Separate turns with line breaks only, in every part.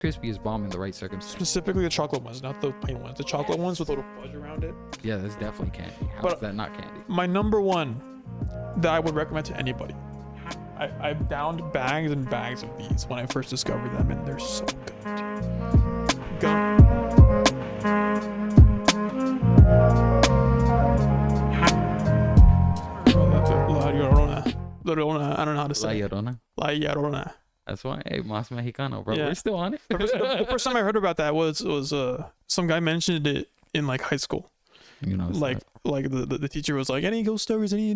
Crispy is bomb in the right circumstances.
Specifically the chocolate ones, not the plain ones. The chocolate ones with a little fudge around it.
Yeah, that's definitely candy. How
But
is that not candy?
My number one that I would recommend to anybody. I downed bags and bags of these when I first discovered them, and they're so good. Gum. La Llorona. I don't know how to say
La
it.
Llorona.
La Llorona.
That's why. Hey, Mas Mexicano, bro.
Yeah.
We're still on it.
The first time I heard about that was some guy mentioned it in like high school.
You know,
Like the teacher was like, any ghost stories, any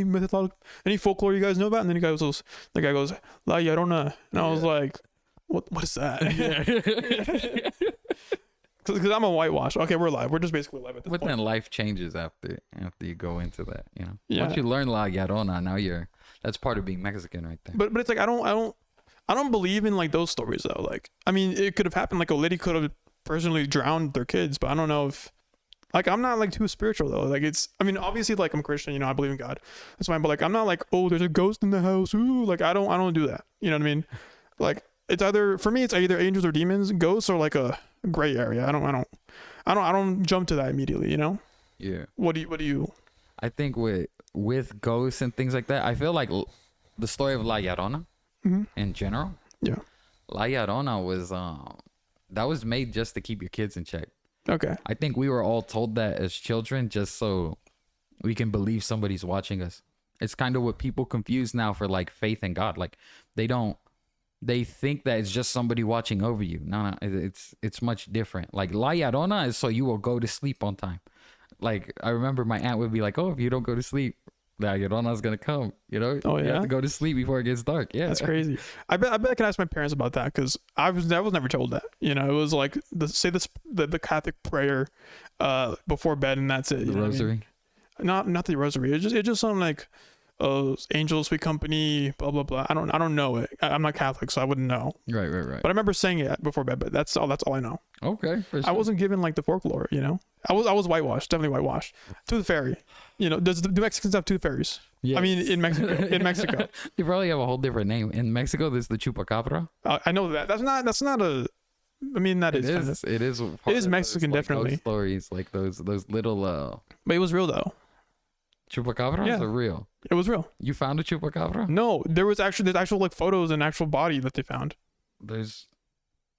mythological, any folklore you guys know about? And then the guy goes La Llorona, and I was like, what is that?
Yeah.
Because I'm a whitewash. Okay, we're live. We're just basically live at this
But
point.
then life changes after you go into that, you know.
Yeah.
Once you learn La Llorona, now that's part of being Mexican right there.
But it's like I don't believe in like those stories though. Like I mean, it could have happened. Like a lady could have personally drowned their kids, but I don't know if like I'm not like too spiritual though. Like I mean, obviously like I'm Christian, you know, I believe in God. That's fine. But like I'm not like, oh, there's a ghost in the house. Ooh, like I don't do that. You know what I mean? Like it's either angels or demons, ghosts, or like a gray area. I don't jump to that immediately. You know?
Yeah.
What do you?
I think with ghosts and things like that, I feel like the story of La Llorona in general.
Yeah.
La Llorona was that was made just to keep your kids in check.
Okay.
I think we were all told that as children just so we can believe somebody's watching us. It's kind of what people confuse now for like faith in God. Like they think that it's just somebody watching over you. No, it's much different. Like La Llorona is so you will go to sleep on time. Like I remember my aunt would be like, "Oh, if you don't go to sleep, La Llorona's gonna come." You know?
Oh,
You
yeah?
have to go to sleep before it gets dark. Yeah,
That's crazy. I bet I can ask my parents about that because I was never told that. You know, it was like the Catholic prayer before bed, and that's it.
The
you know what I mean?
rosary.
Not the rosary. It's just something like angels, sweet company, blah blah blah. I don't know it. I'm not Catholic, so I wouldn't know.
Right.
But I remember saying it before bed. But that's all I know.
Okay. For sure.
I wasn't given like the folklore. You know, I was whitewashed, definitely whitewashed. Tooth Fairy. You know, do Mexicans have tooth fairies?
Yes.
I mean, in Mexico.
They probably have a whole different name. In Mexico, there's the chupacabra.
I know that. That's not a. I mean, that is.
It is.
It is Mexican,
like
definitely.
Ghost stories like those little
But it was real though.
chupacabras
Yeah.
are real.
It was real.
You found a chupacabra?
No, there's actual like photos and actual body that they found.
There's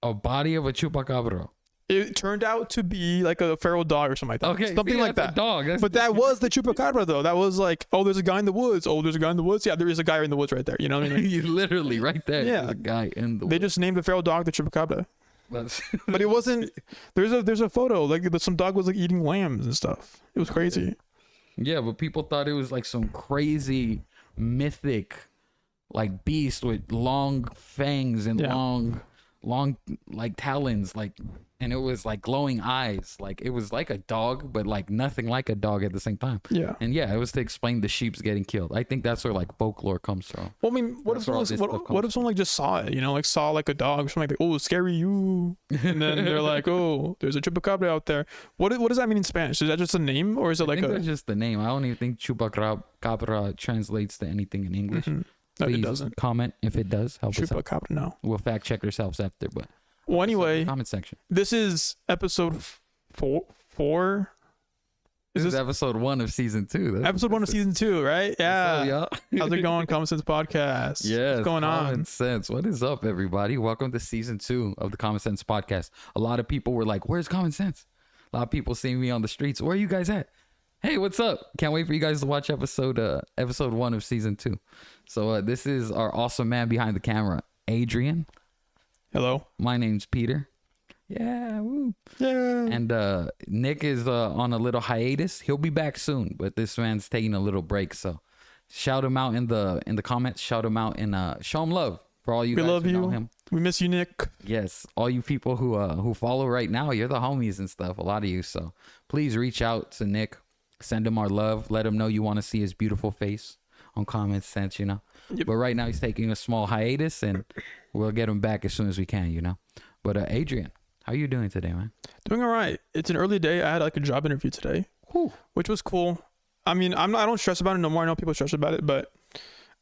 a body of a chupacabra.
It turned out to be like a feral dog or something like that.
Okay,
Something
see,
like
that's
that.
a dog. That's
But that was the chupacabra though. That was like, oh, there's a guy in the woods. Oh, there's a guy in the woods. Yeah, there is a guy in the woods right there. You know what I mean?
you literally right there.
Yeah.
There's a guy in the.
They just named the feral dog the chupacabra.
That's
But it wasn't. There's a photo like some dog was like eating lambs and stuff. It was crazy.
yeah, but people thought it was like some crazy mythic, like beast with long fangs and
Yeah.
long like talons, like, and it was like glowing eyes, like it was like a dog, but like nothing like a dog at the same time.
Yeah.
And yeah, it was to explain the sheep's getting killed. I think that's where like folklore comes from.
Well, I mean, what if
That's where all
someone
this stuff
what
comes
if someone like just saw it? You know, like saw like a dog or something like, oh, scary you, and then they're like, oh, there's a chupacabra out there. What does that mean in Spanish? Is that just a name or is it
I
like
think
a?
that's just the name. I don't even think chupacabra translates to anything in English.
Mhm. No,
Please
it doesn't.
comment if it does. Help us out.
Chupacabra, no.
We'll fact check ourselves after, but
Well, anyway,
comment section.
this is episode four.
This is episode 1 of season 2. That's
Episode 1 of season 2, right? Yeah.
y'all.
How's it going, Common Sense Podcast?
Yeah,
What's going
Common
on?
Sense. What is up, everybody? Welcome to season 2 of the Common Sense Podcast. A lot of people were like, "Where's Common Sense?" A lot of people seeing me on the streets. Where are you guys at? Hey, what's up? Can't wait for you guys to watch episode 1 of season 2. So this is our awesome man behind the camera, Adrian.
Hello.
My name's Peter. Yeah, woo.
Yeah.
And Nick is on a little hiatus. He'll be back soon, but this man's taking a little break. So shout him out in the comments. Shout him out and show him love for all you
We
guys
love
who know
you.
him.
We miss you, Nick.
Yes, all you people who follow right now, you're the homies and stuff. A lot of you. So please reach out to Nick. Send him our love. Let him know you want to see his beautiful face on Common Sense, you know.
Yep.
But right now he's taking a small hiatus, and we'll get him back as soon as we can, you know. But Adrian, how you doing today, man?
Doing all right. It's an early day. I had like a job interview today, which was cool. I mean, I don't stress about it no more. I know people stress about it, but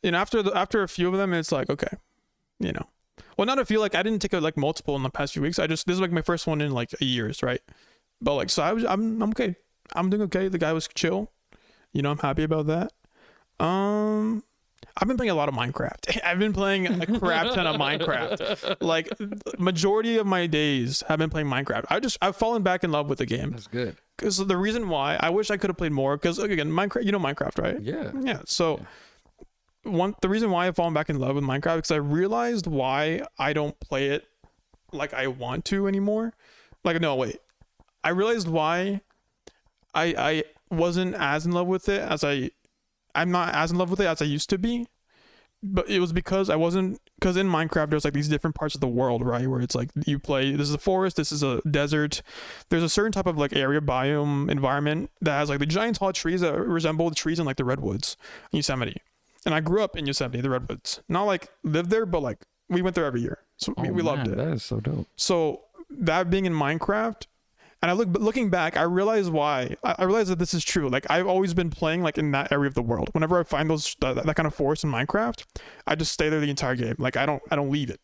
you know, after a few of them, it's like, okay, you know, Well, not a few. Like I didn't take like multiple in the past few weeks. This is like my first one in like years, right? But like, so I'm okay. I'm doing okay. The guy was chill. You know, I'm happy about that. I've been playing a lot of Minecraft. I've been playing a crap ton of Minecraft. Like majority of my days have been playing Minecraft. I've fallen back in love with the game.
That's good.
Because the reason why I wish I could have played more, because again, Minecraft, you know Minecraft, right?
Yeah.
Yeah. So the reason why I've fallen back in love with Minecraft, because I realized why I don't play it like I want to anymore. Like, no, wait. I realized why I wasn't as in love with it as I'm not as in love with it as I used to be. But it was because because in Minecraft there's like these different parts of the world, right? Where it's like you play, this is a forest, this is a desert. There's a certain type of like area, biome, environment that has like the giant tall trees that resemble the trees in like the redwoods in Yosemite. And I grew up in Yosemite, the redwoods. Not like lived there, but like we went there every year. So we loved it.
That is so dope.
So that being in Minecraft, and looking back, I realized why. I realized that this is true. Like I've always been playing like in that area of the world. Whenever I find that kind of forest in Minecraft, I just stay there the entire game. Like I don't leave it.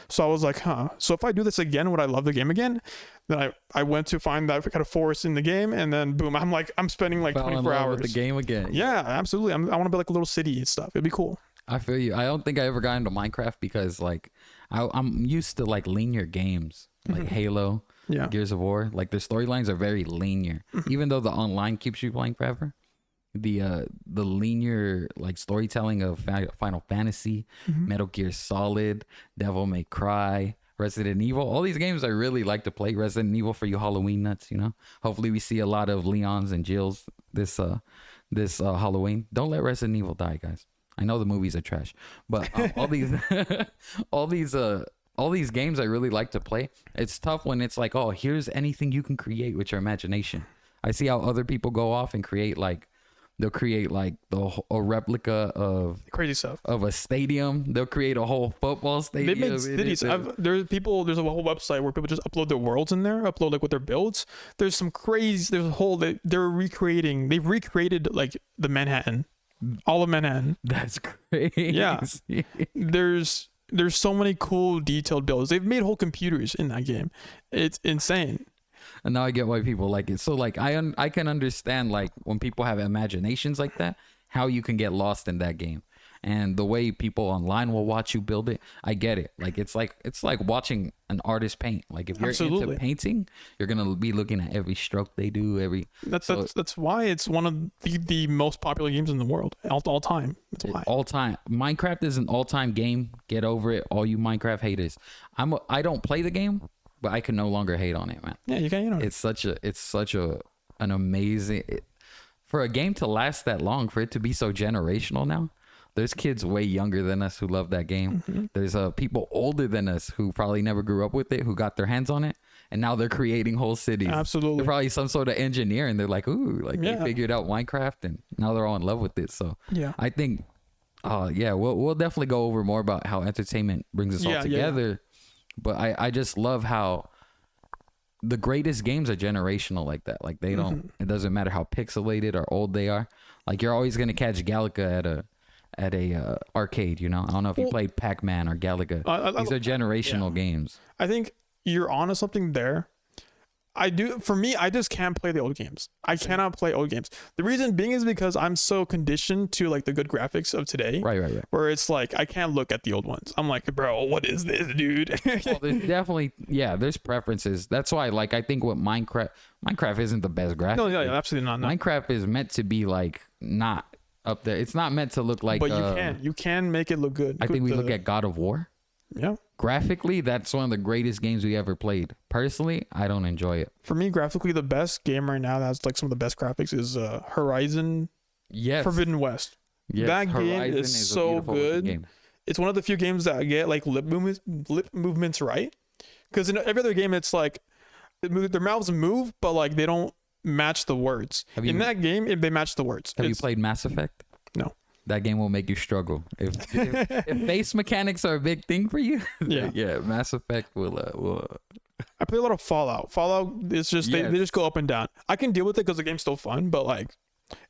So I was like, so if I do this again, would I love the game again? Then I went to find that kind of forest in the game, and then boom, I'm spending like 24 hours
with the game again.
Yeah, absolutely. I want to build like a little city and stuff. It'd be cool.
I feel you. I don't think I ever got into Minecraft because like I'm used to like linear games like Halo.
Yeah.
Gears of War, like the storylines are very linear. Even though the online keeps you playing forever, the linear like storytelling of Final Fantasy, Metal Gear Solid, Devil May Cry, Resident Evil, all these games I really like to play. Resident Evil for you Halloween nuts, you know. Hopefully we see a lot of Leons and Jills this Halloween. Don't let Resident Evil die, guys. I know the movies are trash, but all these all these games I really like to play. It's tough when it's like, oh, here's anything you can create with your imagination. I see how other people go off and create like, they'll create like a replica of
crazy stuff
of a stadium. They'll create a whole football stadium.
They made cities. There's a whole website where people just upload their worlds in there, upload like what their builds. There's a whole, they've recreated like the Manhattan, all of Manhattan.
That's crazy.
Yeah. There's so many cool detailed builds. They've made whole computers in that game. It's insane.
And now I get why people like it. So like I can understand like when people have imaginations like that, how you can get lost in that game. And the way people online will watch you build it, I get it. Like it's like watching an artist paint. Like if you're into painting, you're gonna be looking at every stroke they do.
That's why it's one of the most popular games in the world all time. That's why
all time. Minecraft is an all time game. Get over it, all you Minecraft haters. I don't play the game, but I can no longer hate on it, man.
Yeah, you can. You know,
it's such an amazing for a game to last that long, for it to be so generational now. There's kids way younger than us who love that game. There's people older than us who probably never grew up with it, who got their hands on it, and now they're creating whole cities.
Absolutely.
They're probably some sort of engineer, and they're like, ooh, like they figured out Minecraft, and now they're all in love with it. So yeah, I think, we'll definitely go over more about how entertainment brings us all together. Yeah. But I just love how the greatest games are generational like that. Like they don't, it doesn't matter how pixelated or old they are. Like you're always gonna catch Galaga at a arcade, you know. I don't know if you played Pac-Man or Galaga. These are generational games.
I think you're onto something there. For me, I just can't play the old games. I cannot play old games. The reason being is because I'm so conditioned to like the good graphics of today. Right. Where it's like, I can't look at the old ones. I'm like, bro, what is this, dude?
Well, there's definitely, there's preferences. That's why, like, I think what Minecraft isn't the best graphics.
No, absolutely not.
Minecraft is meant to be like, not up there. It's not meant to look like,
but you can make it look good.
I think we look at God of War.
Yeah.
Graphically, that's one of the greatest games we ever played. Personally, I don't enjoy it.
For me, graphically, the best game right now that has like some of the best graphics is Horizon Forbidden West.
Yes,
that game is so good. Game. It's one of the few games that get like lip movements right. Because in every other game, it's like their mouths move, but like they don't match the words. In that game, they match the words.
Have you played Mass Effect?
No.
That game will make you struggle. If face mechanics are a big thing for you, Mass Effect will.
I play a lot of Fallout. Fallout is just they just go up and down. I can deal with it because the game's still fun, but like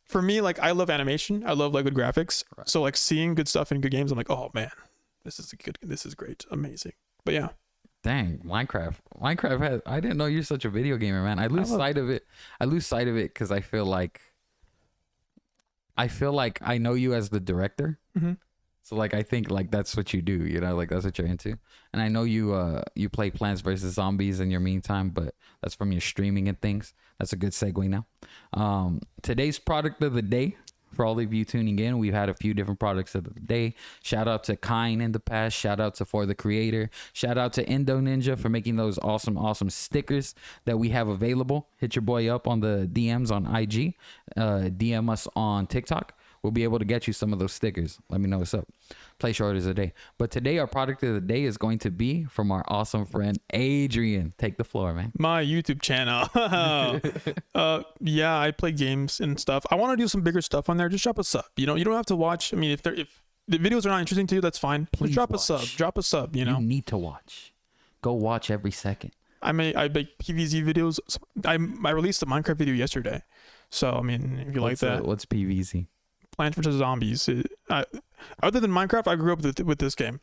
for me, like I love animation. I love like good graphics. Right. So like seeing good stuff in good games, I'm like, oh man, This is great, amazing. But yeah,
Dang, Minecraft has. I didn't know you're such a video gamer, man. I lose sight of it. I lose sight of it because I feel like I know you as the director.
Mm-hmm.
So like I think like that's what you do, you know, like that's what you're into. And I know you play Plants vs Zombies in your meantime, but that's from your streaming and things. That's a good segue now. Today's product of the day, for all of you tuning in, we've had a few different products of the day. Shout out to Kine in the past. Shout out to For the Creator. Shout out to Indo Ninja for making those awesome stickers that we have available. Hit your boy up on the DMs on IG. DM us on TikTok. We'll be able to get you some of those stickers. Let me know what's up. Place your orders a day. But today, our product of the day is going to be from our awesome friend, Adrian. Take the floor, man.
My YouTube channel. Yeah, I play games and stuff. I want to do some bigger stuff on there. Just drop a sub. You know, you don't have to watch. I mean, if the videos are not interesting to you, that's fine.
Please
Just drop
watch.
a sub. Drop a sub, you know.
You need to watch. Go watch every second.
I make PVZ videos. I released a Minecraft video yesterday. So, I mean, if you like that.
What's PVZ?
Plants vs Zombies. Other than Minecraft, I grew up with this game.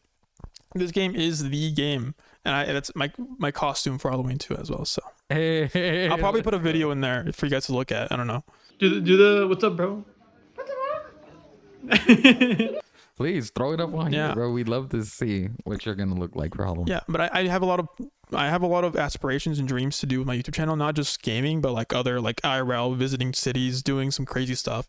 This game is the game, and that's my costume for Halloween too as well. So I'll probably put a video in there for you guys to look at. I don't know. Do the what's up, bro?
Please throw it up on
Yeah.
here, bro. We'd love to see what you're gonna look like for Halloween.
Yeah, but I have a lot of aspirations and dreams to do with my YouTube channel, not just gaming, but like other like IRL, visiting cities, doing some crazy stuff.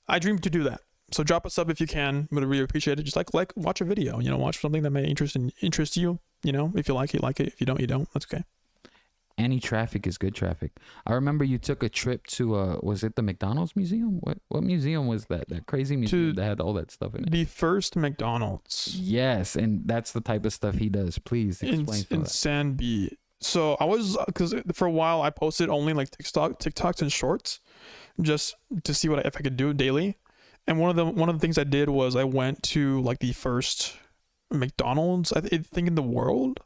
I dream to do that. So drop a sub if you can. Would really appreciate it. Just like watch a video, you know, watch something that may interest you, you know. If you like it, you like it. If you don't, you don't. That's okay.
Any traffic is good traffic. I remember you took a trip to was it the McDonald's museum? What museum was that? That crazy museum that had all that stuff in it.
The first McDonald's.
Yes, and that's the type of stuff he does. Please explain
in Sanby. So I was, because for a while I posted only like TikToks and shorts, just to see if I could do it daily. And one of the things I did was I went to like the first McDonald's I think in the world.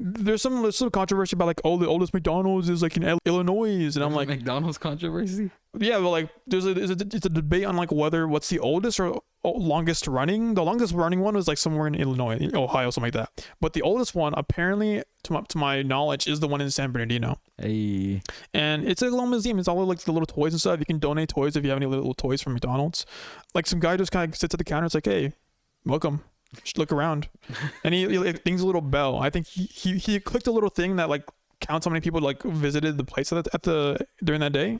There's some controversy about like, oh, the oldest McDonald's is like in Illinois, and I'm like,
McDonald's controversy.
Yeah, but like it's a debate on like what's the oldest or longest running. The longest running one was like somewhere in Illinois, Ohio, something like that. But the oldest one, apparently, to my knowledge, is the one in San Bernardino.
Hey.
And it's a little museum. It's all like the little toys and stuff. You can donate toys if you have any little toys from McDonald's. Like some guy just kind of sits at the counter. It's like, hey, welcome. Just look around, and he dings a little bell. I think he clicked a little thing that like counts how many people like visited the place during that day.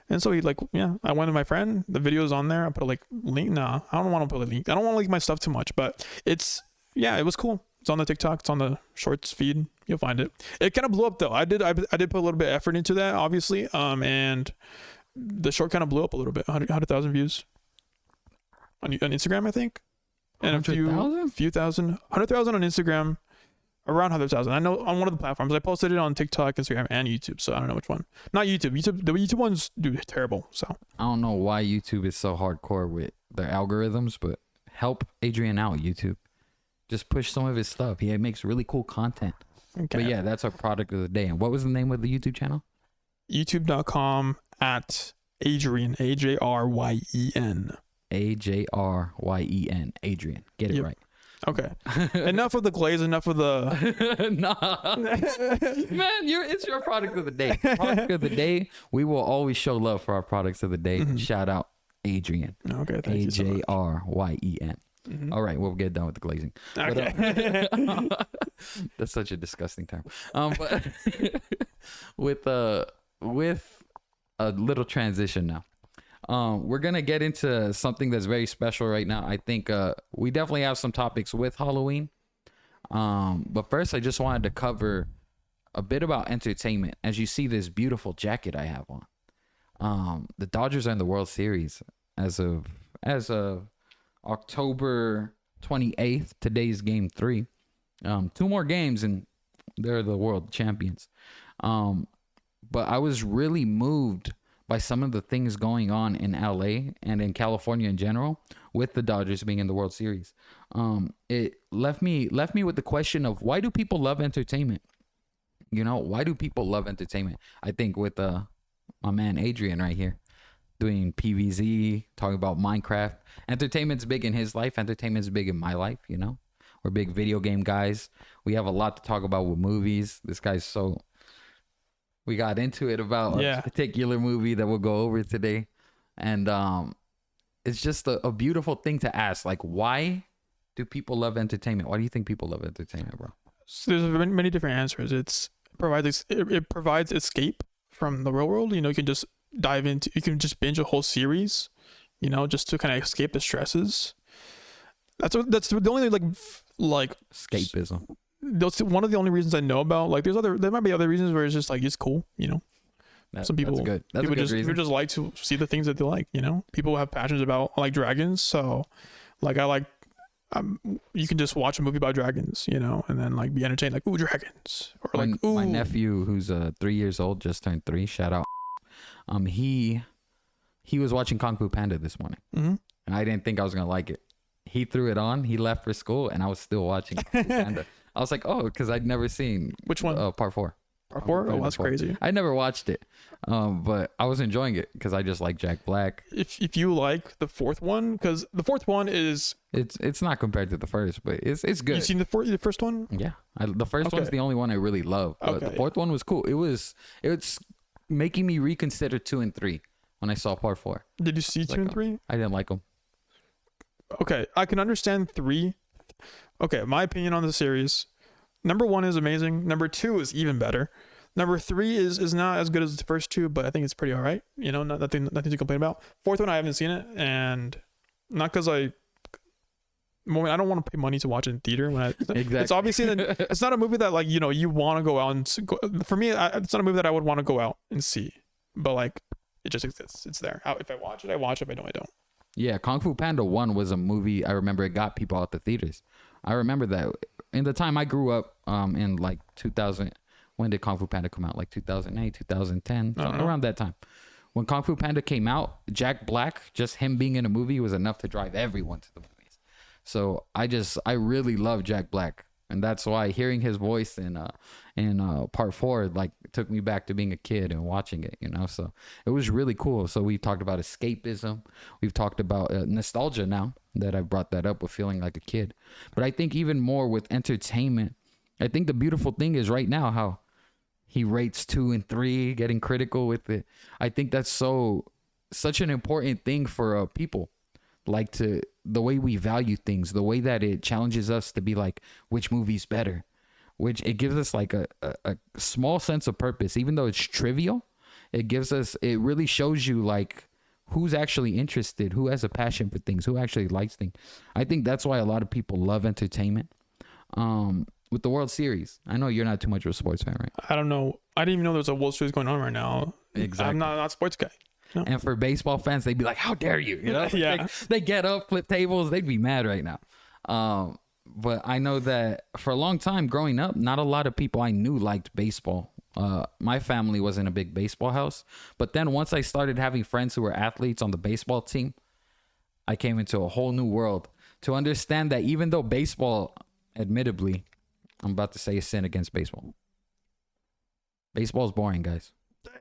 And so I went with my friend. The video's on there. I put a like link. Nah, I don't want to put a link. I don't want to link my stuff too much, but it was cool. It's on the TikTok. It's on the Shorts feed. You'll find it. It kind of blew up though. I did put a little bit of effort into that, obviously. And the short kind of blew up a little bit. 100,000 views on Instagram, I think. And 100,000 on Instagram, around 100,000. I know on one of the platforms. I posted it on TikTok, Instagram, and YouTube. So I don't know which one. Not YouTube. The YouTube ones do terrible. So
I don't know why YouTube is so hardcore with their algorithms, but help Adrian out, YouTube. Just push some of his stuff. He makes really cool content. Okay. But yeah, that's our product of the day. And what was the name of the YouTube channel?
YouTube.com at Adrian, AJRYEN.
AJRYEN. Adrian. Get it right.
Okay. Enough of the glaze. Enough of the.
Nah. Man, it's your product of the day. Product of the day. We will always show love for our products of the day. Mm-hmm. Shout out Adrian.
Okay. Thank you so much.
AJRYEN. Mm-hmm. All right, we'll get done with the glazing.
Okay.
But, that's such a disgusting term. But with a little transition now. We're gonna get into something that's very special right now. I think we definitely have some topics with Halloween. But first I just wanted to cover a bit about entertainment. As you see this beautiful jacket I have on. The Dodgers are in the World Series as of October 28th. Today's game 3. 2 more games and they're the world champions. But I was really moved by some of the things going on in LA and in California in general with the Dodgers being in the World Series. It left me with the question of, why do people love entertainment? You know, why do people love entertainment? I think with my man Adrian right here doing PVZ, talking about Minecraft. Entertainment's big in his life. Entertainment's big in my life, you know. We're big video game guys. We have a lot to talk about with movies. This guy's so... We got into it about a particular movie that we'll go over today. And it's just a beautiful thing to ask. Like, why do people love entertainment? Why do you think people love entertainment, bro?
So there's many different answers. It provides escape from the real world. You know, you can just you can just binge a whole series, you know, just to kind of escape the stresses. That's the only like
escapism.
That's one of the only reasons I know about. Like, there might be other reasons where it's just like it's cool, you know. Some people, that's good. That's people people just like to see the things that they like, you know. People have passions about like dragons, so like you can just watch a movie about dragons, you know, and then like be entertained, like, ooh, dragons, or like, ooh.
My nephew, who's 3 years old, just turned 3. Shout out. He was watching Kung Fu Panda this morning, and I didn't think I was gonna like it. He threw it on. He left for school, and I was still watching Kung Fu Panda. I was like, oh, because I'd never seen
which one?
Part 4.
Part 4? Oh, that's crazy.
I never watched it, but I was enjoying it because I just like Jack Black.
If you like the fourth one, because the fourth one is
it's not compared to the first, but it's good.
You've seen the first one?
Yeah, the first one's the only one I really love. But the fourth one was cool. It's making me reconsider 2 and 3 when I saw Part 4.
Did you see 2 and 3?
I didn't like them.
Okay, I can understand 3. Okay, my opinion on the series. Number 1 is amazing. Number 2 is even better. Number 3 is not as good as the first 2, but I think it's pretty all right. You know, nothing to complain about. Fourth one, I haven't seen it, and not because I don't want to pay money to watch it in theater. Exactly. It's obviously it's not a movie that like, you know, you want to go out and for me, it's not a movie that I would want to go out and see. But like, it just exists. It's there. If I watch it, I watch it. If I don't, I don't.
Yeah, Kung Fu Panda 1 was a movie. I remember it got people out the theaters. I remember that in the time I grew up, in like 2000. When did Kung Fu Panda come out? Like 2008, 2010, around that time. When Kung Fu Panda came out, Jack Black, just him being in a movie was enough to drive everyone to the movies. So I really love Jack Black, and that's why hearing his voice in Part 4 like took me back to being a kid and watching it, you know. So it was really cool. So we talked about escapism. We've talked about nostalgia now that I brought that up with feeling like a kid. But I think even more with entertainment, I think the beautiful thing is right now how he rates 2 and 3, getting critical with it. I think that's such an important thing for people, like the way we value things, the way that it challenges us to be like, which movie's better, which it gives us like a small sense of purpose, even though it's trivial. It really shows you like who's actually interested, who has a passion for things, who actually likes things. I think that's why a lot of people love entertainment. With the World Series, I know you're not too much of a sports fan, right?
I don't know. I didn't even know there's a World Series going on right now.
Exactly.
I'm not a sports guy. No.
And for baseball fans, they'd be like, "How dare you?" You know,
yeah.
They get up, flip tables. They'd be mad right now. But I know that for a long time growing up, not a lot of people I knew liked baseball. My family wasn't a big baseball house, but then once I started having friends who were athletes on the baseball team, I came into a whole new world to understand that even though baseball, admittedly, I'm about to say a sin against baseball. Baseball's boring, guys.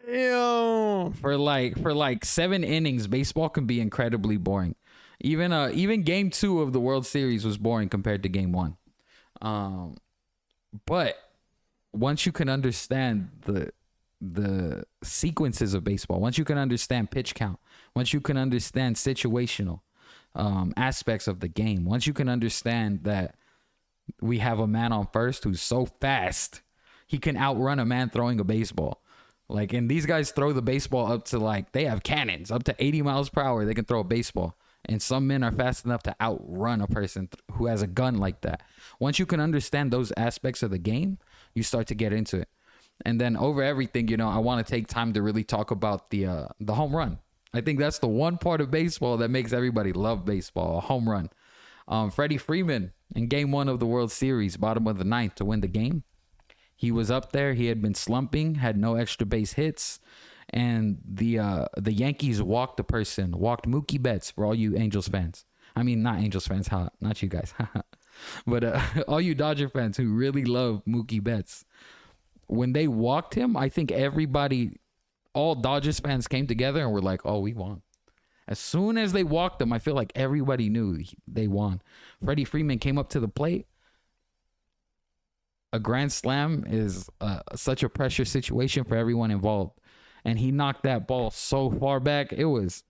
Damn.
For like 7 innings, baseball can be incredibly boring. Even game 2 of the World Series was boring compared to game 1. But once you can understand the sequences of baseball, once you can understand pitch count, once you can understand situational aspects of the game, once you can understand that we have a man on first who's so fast, he can outrun a man throwing a baseball. Like, and these guys throw the baseball up to like, they have cannons up to 80 miles per hour. They can throw a baseball. And some men are fast enough to outrun a person who has a gun like that. Once you can understand those aspects of the game, you start to get into it. And then over everything, you know, I want to take time to really talk about the home run. I think that's the one part of baseball that makes everybody love baseball, a home run. Freddie Freeman in game 1 of the World Series, bottom of the 9th to win the game. He was up there. He had been slumping, had no extra base hits. And the Yankees walked Mookie Betts, for all you Angels fans. I mean, not Angels fans, not you guys. But all you Dodger fans who really love Mookie Betts. When they walked him, I think all Dodgers fans came together and were like, oh, we won. As soon as they walked him, I feel like everybody knew they won. Freddie Freeman came up to the plate, a grand slam is such a pressure situation for everyone involved. And he knocked that ball so far back. It was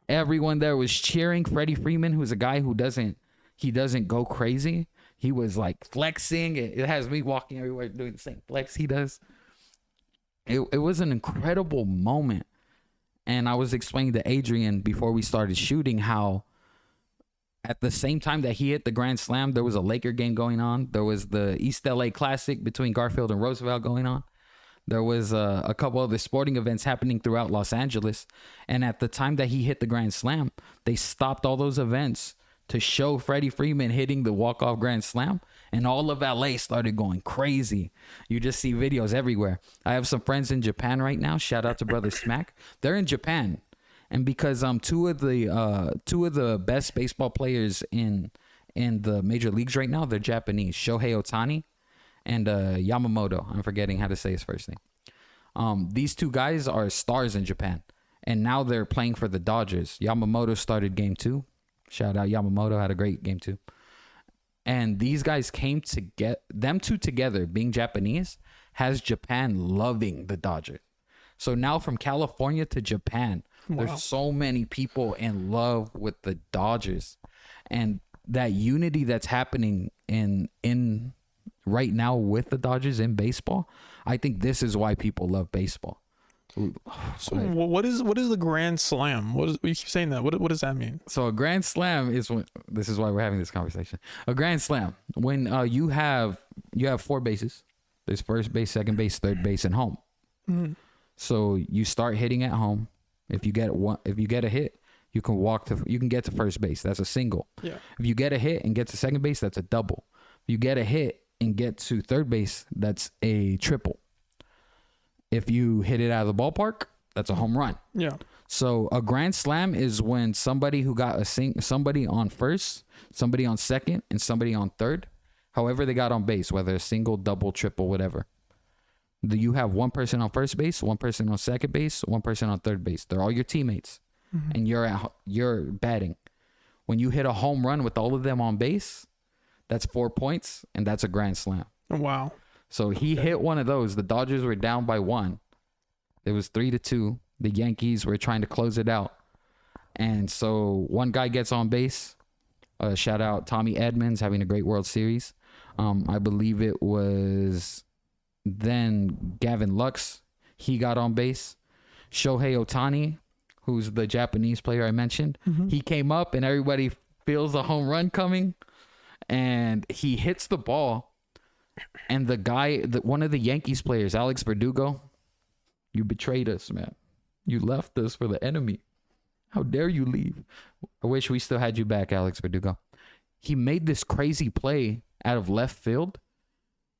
everyone there was cheering. Freddie Freeman, who's a guy who doesn't go crazy. He was like flexing. It has me walking everywhere doing the same flex he does. It was an incredible moment. And I was explaining to Adrian before we started shooting how at the same time that he hit the grand slam, there was a Laker game going on. There was the East LA Classic between Garfield and Roosevelt going on. There was a couple other sporting events happening throughout Los Angeles. And at the time that he hit the grand slam, they stopped all those events to show Freddie Freeman hitting the walk-off grand slam. And all of LA started going crazy. You just see videos everywhere. I have some friends in Japan right now. Shout out to Brother Smack. They're in Japan. And because two of the best baseball players in the major leagues right now, they're Japanese. Shohei Ohtani and Yamamoto. I'm forgetting how to say his first name. These two guys are stars in Japan. And now they're playing for the Dodgers. Yamamoto started game 2. Shout out Yamamoto, had a great game 2. And these guys came to get them two together, being Japanese, has Japan loving the Dodgers. So now from California to Japan, there's so many people in love with the Dodgers. And that unity that's happening in right now with the Dodgers in baseball, I think this is why people love baseball.
So what is the grand slam? You keep saying that. What does that mean?
So a grand slam is when, this is why we're having this conversation. A grand slam, when you have 4 bases. There's first base, second base, third base, and home. Mm-hmm. So you start hitting at home. If you get a hit, you can get to first base. That's a single.
Yeah.
If you get a hit and get to second base, that's a double. If you get a hit and get to third base, that's a triple. If you hit it out of the ballpark, that's a home run.
Yeah.
So a grand slam is when somebody who got somebody on first, somebody on second, and somebody on third, however they got on base, whether a single, double, triple, whatever. You have one person on first base, one person on second base, one person on third base. They're all your teammates, and you're batting. When you hit a home run with all of them on base, that's 4 points, and that's a grand slam.
Wow.
So he hit one of those. The Dodgers were down by 1. It was 3-2. The Yankees were trying to close it out. And so one guy gets on base. Shout out Tommy Edmonds having a great World Series. I believe it was then Gavin Lux. He got on base. Shohei Ohtani, who's the Japanese player I mentioned, he came up and everybody feels a home run coming. And he hits the ball. And the guy, one of the Yankees players, Alex Verdugo, you betrayed us, man. You left us for the enemy. How dare you leave? I wish we still had you back, Alex Verdugo. He made this crazy play out of left field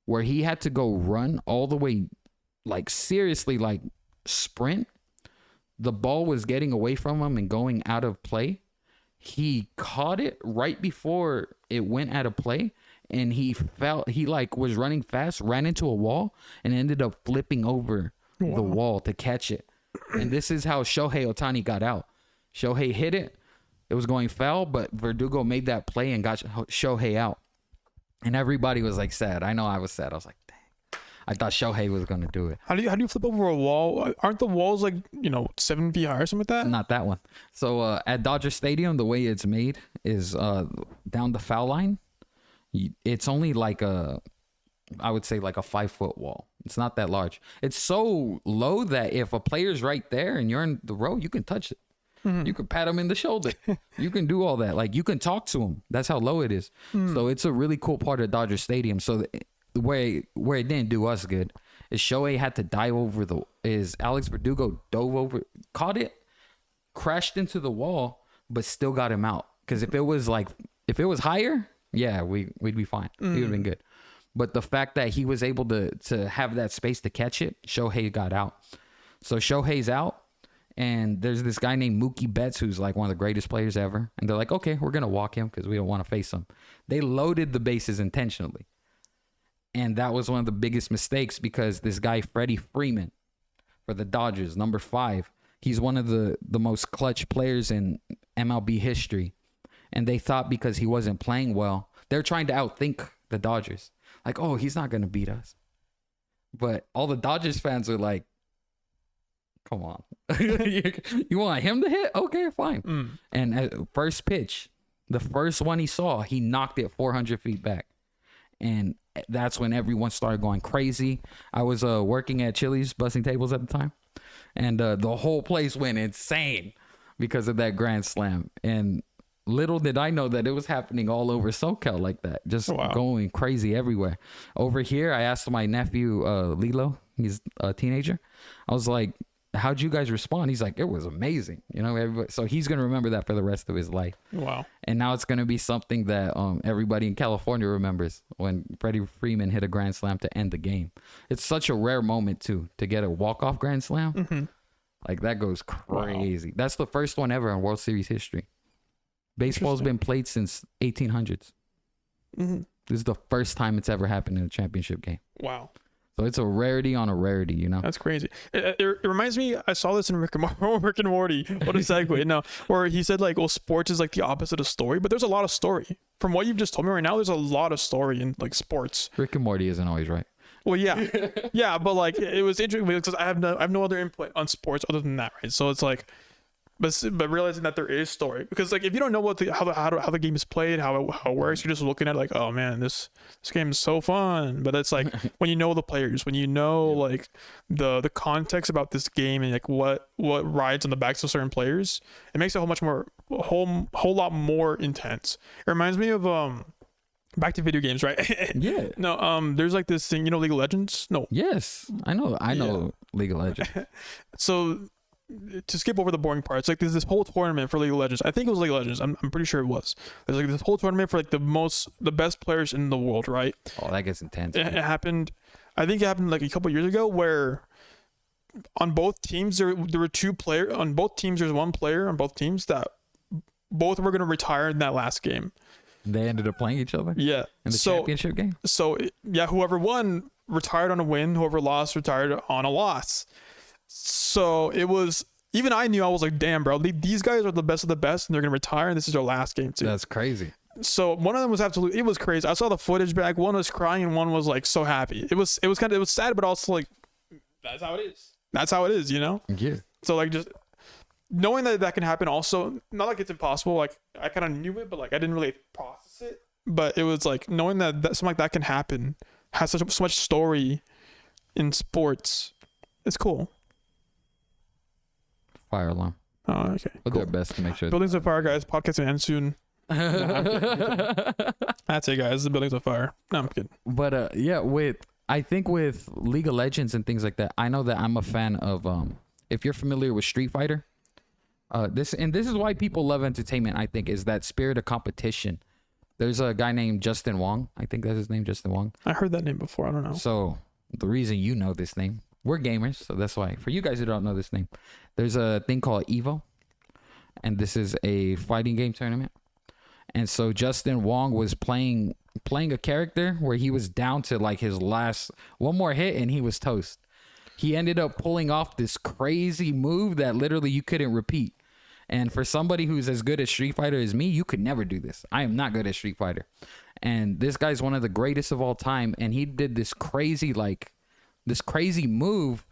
where he had to go run all the way, like seriously, like sprint. The ball was getting away from him and going out of play. He caught it right before it went out of play. And he was running fast, ran into a wall, and ended up flipping over the wall to catch it. And this is how Shohei Ohtani got out. Shohei hit it. It was going foul, but Verdugo made that play and got Shohei out. And everybody was like sad. I know I was sad. I was like, dang. I thought Shohei was going to do it.
How do you flip over a wall? Aren't the walls like, 7 feet high or something like that?
Not that one. So at Dodger Stadium, the way it's made is down the foul line. It's only like I would say like a 5-foot wall. It's not that large. It's so low that if a player's right there and you're in the row, you can touch it. You can pat him in the shoulder. You can do all that. Like you can talk to him. That's how low it is. So it's a really cool part of Dodger Stadium. So where it didn't do us good is Shohei had to dive over Alex Verdugo dove over, caught it, crashed into the wall, but still got him out. Because if it was higher, yeah, we'd be fine. He would have been good. But the fact that he was able to have that space to catch it, Shohei got out. So Shohei's out, and there's this guy named Mookie Betts who's like one of the greatest players ever. And they're like, okay, we're going to walk him because we don't want to face him. They loaded the bases intentionally. And that was one of the biggest mistakes because this guy, Freddie Freeman, for the Dodgers, number 5, he's one of the most clutch players in MLB history. And they thought because he wasn't playing well, they're trying to outthink the Dodgers. like, oh, he's not gonna beat us. But all the Dodgers fans are like, come on, you want him to hit? Okay, fine. And at first pitch, the first one he saw, he knocked it 400 feet back. And that's when everyone started going crazy. I was working at Chili's, bussing tables at the time. And the whole place went insane because of that grand slam. And little did I know that it was happening all over SoCal like that. Just going crazy everywhere. Over here, I asked my nephew, Lilo, he's a teenager. I was like, how'd you guys respond? He's like, it was amazing. You know, everybody, so he's going to remember that for the rest of his life. Wow. And now it's going to be something that everybody in California remembers when Freddie Freeman hit a grand slam to end the game. It's such a rare moment, too, to get a walk-off grand slam. Mm-hmm. Like, that goes crazy. Wow. That's the first one ever in World Series history. Baseball's been played since 1800s. Mm-hmm. This is the first time it's ever happened in a championship game. Wow. So it's a rarity on a rarity, you know?
That's crazy. It reminds me, I saw this in Rick and Morty. What a segue. No, where he said, like, well, sports is like the opposite of story, but there's a lot of story. From what you've just told me right now, there's a lot of story in, like, sports.
Rick and Morty isn't always right.
Well, yeah. Yeah, but, like, it was interesting because I have no other input on sports other than that, right? So it's like, but realizing that there is story, because like if you don't know what how the game is played, how it works, you're just looking at it like, oh man, this game is so fun. But it's like when you know the players, when you know like the context about this game and like what rides on the backs of certain players, it makes it a whole lot more intense. It reminds me of back to video games, right? Yeah. No, there's like this thing, you know, League of Legends. No.
Yes, I know League of Legends.
So, to skip over the boring parts, like there's this whole tournament for League of Legends. I think it was League of Legends. I'm pretty sure it was. There's like this whole tournament for like the best players in the world, right?
Oh, that gets intense.
It happened. I think it happened like a couple years ago, where on both teams there were two players. On both teams, there's one player on both teams that both were going to retire in that last game.
They ended up playing each other.
Yeah.
In the championship game.
So yeah, whoever won retired on a win. Whoever lost retired on a loss. So it was, even I knew, I was like, damn, bro, these guys are the best of the best and they're going to retire and this is their last game too.
That's crazy.
So one of them was it was crazy. I saw the footage back. One was crying and one was like so happy. It was sad, but also like, that's how it is. That's how it is, you know?
Yeah.
So like just knowing that can happen also, not like it's impossible. Like I kind of knew it, but like I didn't really process it. But it was like knowing that something like that can happen, has so much story in sports. It's cool.
Fire alarm.
Oh, okay.
We'll do our best to make sure.
Buildings of Fire, guys. Podcast will end soon. That's it, guys. The Buildings of Fire. No, I'm kidding.
But yeah, I think with League of Legends and things like that, I know that I'm a fan of if you're familiar with Street Fighter, this is why people love entertainment, I think, is that spirit of competition. There's a guy named Justin Wong. I think that's his name, Justin Wong.
I heard that name before. I don't know.
So the reason you know this name, we're gamers, so that's why. For you guys who don't know this name, there's a thing called Evo, and this is a fighting game tournament. And so Justin Wong was playing a character where he was down to like his last one more hit and he was toast. He ended up pulling off this crazy move that literally you couldn't repeat. And for somebody who's as good at Street Fighter as me, you could never do this. I am not good at Street Fighter. And this guy's one of the greatest of all time, and he did this crazy move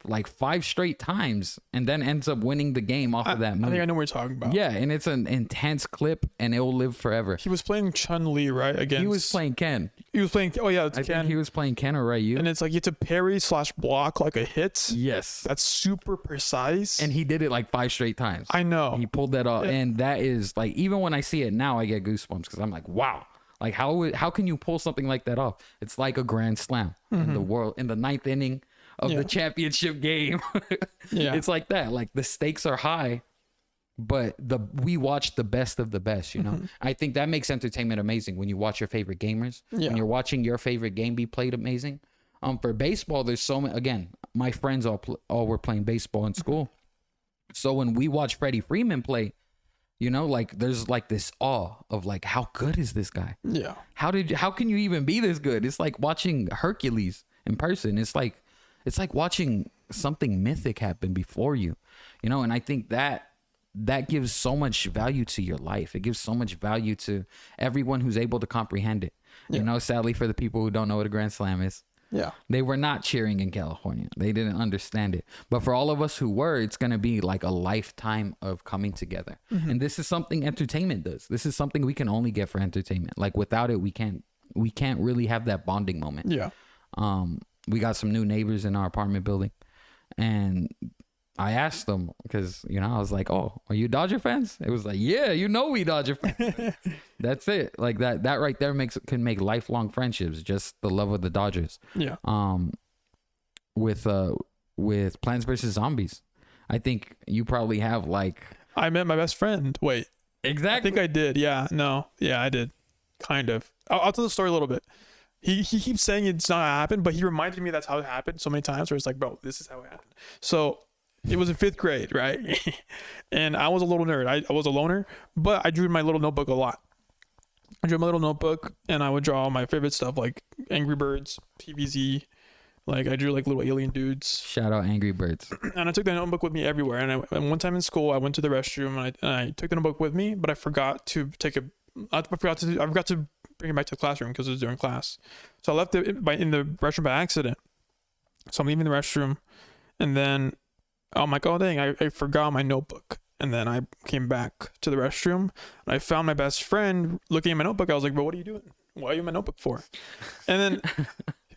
like 5 straight times and then ends up winning the game off of that move.
I think I know what you're talking about.
Yeah, and it's an intense clip and it will live forever.
He was playing Chun-Li, right?
He was playing Ken.
He was playing, I
think he was playing Ken or Ryu.
And it's like you have to parry / block like a hit.
Yes.
That's super precise.
And he did it like 5 straight times.
I know.
He pulled that off. And that is like, even when I see it now, I get goosebumps because I'm like, wow. Like how can you pull something like that off? It's like a grand slam in the world, in the 9th inning of the championship game. Yeah. It's like that. Like the stakes are high, but we watch the best of the best, you know? I think that makes entertainment amazing when you watch your favorite gamers, when you're watching your favorite game be played amazing. For baseball, there's so many, again, my friends all were playing baseball in school. So when we watch Freddie Freeman play, you know, like there's like this awe of like, how good is this guy?
Yeah.
How can you even be this good? It's like watching Hercules in person. It's like watching something mythic happen before you, you know? And I think that gives so much value to your life. It gives so much value to everyone who's able to comprehend it. You know, sadly for the people who don't know what a Grand Slam is.
Yeah.
They were not cheering in California. They didn't understand it. But for all of us who were, it's going to be like a lifetime of coming together. And this is something entertainment does. This is something we can only get for entertainment. Like without it, we can't really have that bonding moment.
Yeah.
We got some new neighbors in our apartment building, and I asked them because, you know, I was like, "Oh, are you Dodger fans?" It was like, "Yeah, you know, we Dodger fans." That's it. Like that right there can make lifelong friendships. Just the love of the Dodgers.
Yeah.
With Plants vs Zombies, I think you probably have like.
I met my best friend. Wait.
Exactly.
I think I did. Yeah. No. Yeah, I did. Kind of. I'll tell the story a little bit. He keeps saying it's not happened, but he reminded me that's how it happened so many times. Where it's like, bro, this is how it happened. So it was in 5th grade, right? And I was a little nerd. I was a loner, but I drew in my little notebook a lot. I drew my little notebook, and I would draw my favorite stuff like Angry Birds, PVZ. Like I drew like little alien dudes.
Shout out Angry Birds.
And I took that notebook with me everywhere. And one time in school, I went to the restroom and I took the notebook with me, but I forgot to I forgot to bring it back to the classroom because it was during class. So I left it in the restroom by accident. So I'm leaving the restroom, and then I'm like, oh dang, I forgot my notebook. And then I came back to the restroom, and I found my best friend looking at my notebook. I was like, bro, what are you doing? Why are you in my notebook for? And then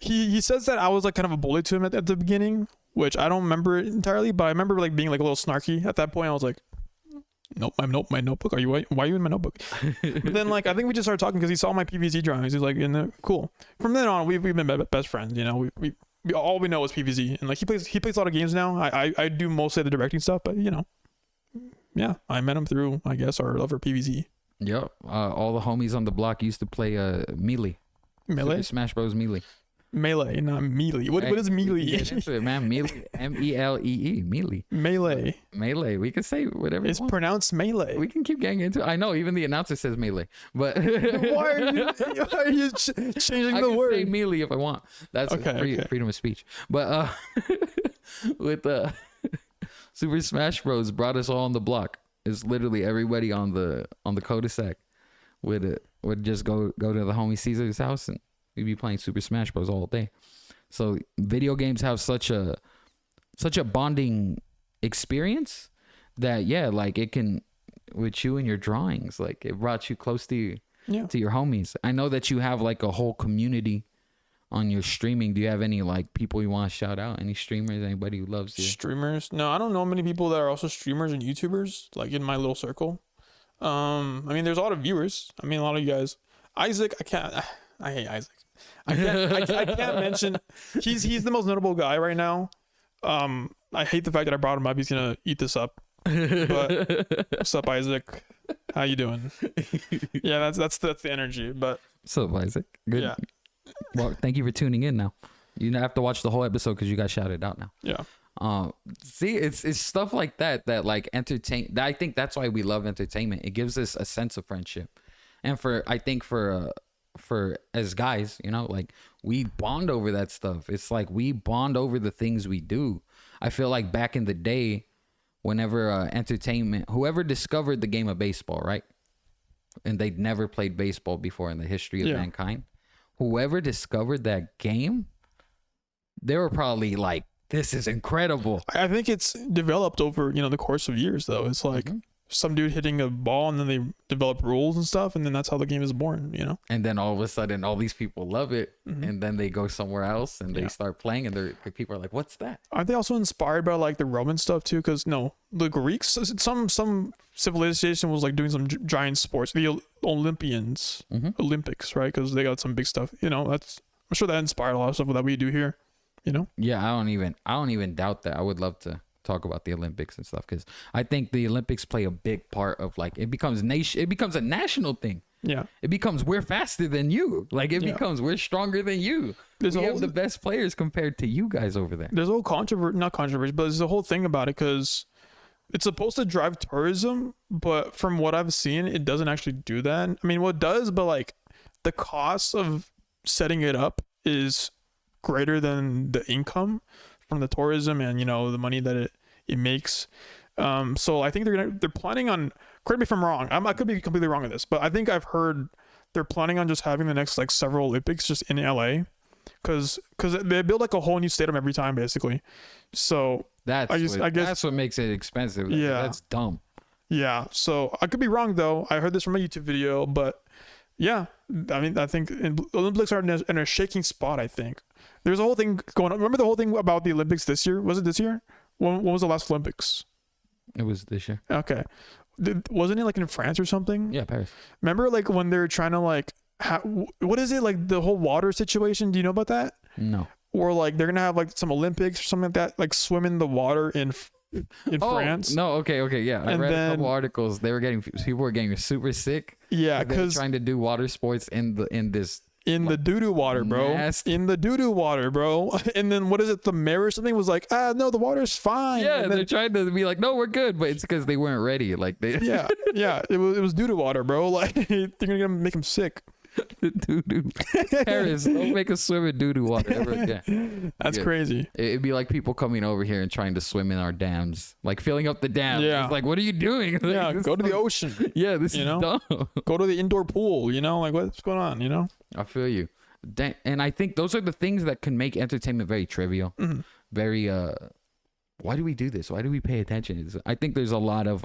he says that I was like kind of a bully to him at the beginning, which I don't remember it entirely, but I remember like being like a little snarky at that point. I was like, nope, my notebook. Why are you in my notebook? But then like I think we just started talking because he saw my PVZ drawings. He's like, cool. From then on, we've been best friends. You know, we all we know is PVZ, and like he plays a lot of games now. I do mostly the directing stuff, but you know, yeah, I met him through, I guess, our love for PVZ.
Yep. All the homies on the block used to play Melee.
Melee?
Super Smash Bros. Melee.
Melee, not Melee. What is Melee?
Get into it, man. Melee. Melee. Melee.
Melee.
Melee. We can say whatever.
It's pronounced Melee.
We can keep getting into it. I know, even the announcer says Melee. But
why are you changing the word?
I can say Melee if I want. That's okay. Freedom of speech. But with Super Smash Bros. Brought us all on the block. It's literally everybody on the cul-de-sac would just go to the homie Caesar's house, and we'd be playing Super Smash Bros. All day. So video games have such a bonding experience that, yeah, like it can, with you and your drawings, like it brought you close to your homies. I know that you have like a whole community on your streaming. Do you have any like people you want to shout out? Any streamers? Anybody who loves you?
Streamers? No, I don't know many people that are also streamers and YouTubers like in my little circle. I mean, there's a lot of viewers. I mean, a lot of you guys. Isaac, I hate Isaac. I can't mention. He's the most notable guy right now. I hate the fact that I brought him up. He's gonna eat this up. But what's up, Isaac? How you doing? Yeah, that's the energy. But
what's up, Isaac? Good.
Yeah.
Well, thank you for tuning in. Now you don't have to watch the whole episode because you got shouted out now.
Yeah.
See, it's stuff like that like entertain. I think that's why we love entertainment. It gives us a sense of friendship, and I think for as guys, you know, like we bond over that stuff. It's like we bond over the things we do. I feel like back in the day, whenever entertainment, whoever discovered the game of baseball, right? And they'd never played baseball before in the history of mankind. Whoever discovered that game, they were probably like, this is incredible.
I think it's developed over, the course of years, though. It's like some dude hitting a ball, and then they develop rules and stuff, and then that's how the game is born, And
then all of a sudden, all these people love it, and then they go somewhere else, and they start playing, and people are like, what's that?
Aren't they also inspired by, like, the Roman stuff, too? Because, no, the Greeks, some civilization was, like, doing some giant sports. The Olympians, Olympics, right? Because they got some big stuff. I'm sure that inspired a lot of stuff that we do here,
Yeah, I don't even doubt that. I would love to talk about the Olympics and stuff, because I think the Olympics play a big part of, like, it becomes a national thing.
Yeah,
it becomes we're faster than you. Like, it becomes we're stronger than you. We have the best players compared to you guys over there.
There's a whole not controversy, but there's a whole thing about it, because it's supposed to drive tourism, but from what I've seen, it doesn't actually do that. I mean, well, it does, but like the cost of setting it up is greater than the income from the tourism and the money that it makes. So I think they're planning on, correct me if I'm wrong, I could be completely wrong with this, but I think I've heard they're planning on just having the next like several Olympics just in LA, because they build like a whole new stadium every time basically. So I guess
that's what makes it expensive.
Yeah,
that's dumb.
Yeah, so I could be wrong though. I heard this from a YouTube video, but yeah, I mean, I think the Olympics are in a shaking spot. I think there's a whole thing going on. Remember the whole thing about the Olympics this year? Was it this year? When was the last Olympics?
It was this year.
Okay, wasn't it like in France or something?
Yeah, Paris.
Remember like when they're trying to like, what is it, like the whole water situation? Do you know about that?
No.
Or like they're gonna have like some Olympics or something like that, like swim in the water in France.
No, okay, yeah. I read a couple articles. People were getting super sick.
Yeah, because
trying to do water sports in the
doo-doo water, bro.
Nasty.
In the doo-doo water, bro. And then what is it? The mayor or something was like, no, the water's fine.
Yeah,
and then,
they're trying to be like, no, we're good, but it's because they weren't ready. Like they.
yeah. It was doo-doo water, bro. Like they're gonna make him sick.
Doo-doo. Paris, don't make us swim in doo-doo water ever again.
That's crazy.
It'd be like people coming over here and trying to swim in our dams, like filling up the dam.
Yeah.
It's like, what are you doing? Like,
yeah, go to the ocean.
Yeah, this is dumb.
Go to the indoor pool. Like what's going on?
I feel you. And I think those are the things that can make entertainment very trivial.
Mm-hmm.
Very why do we do this? Why do we pay attention? I think there's a lot of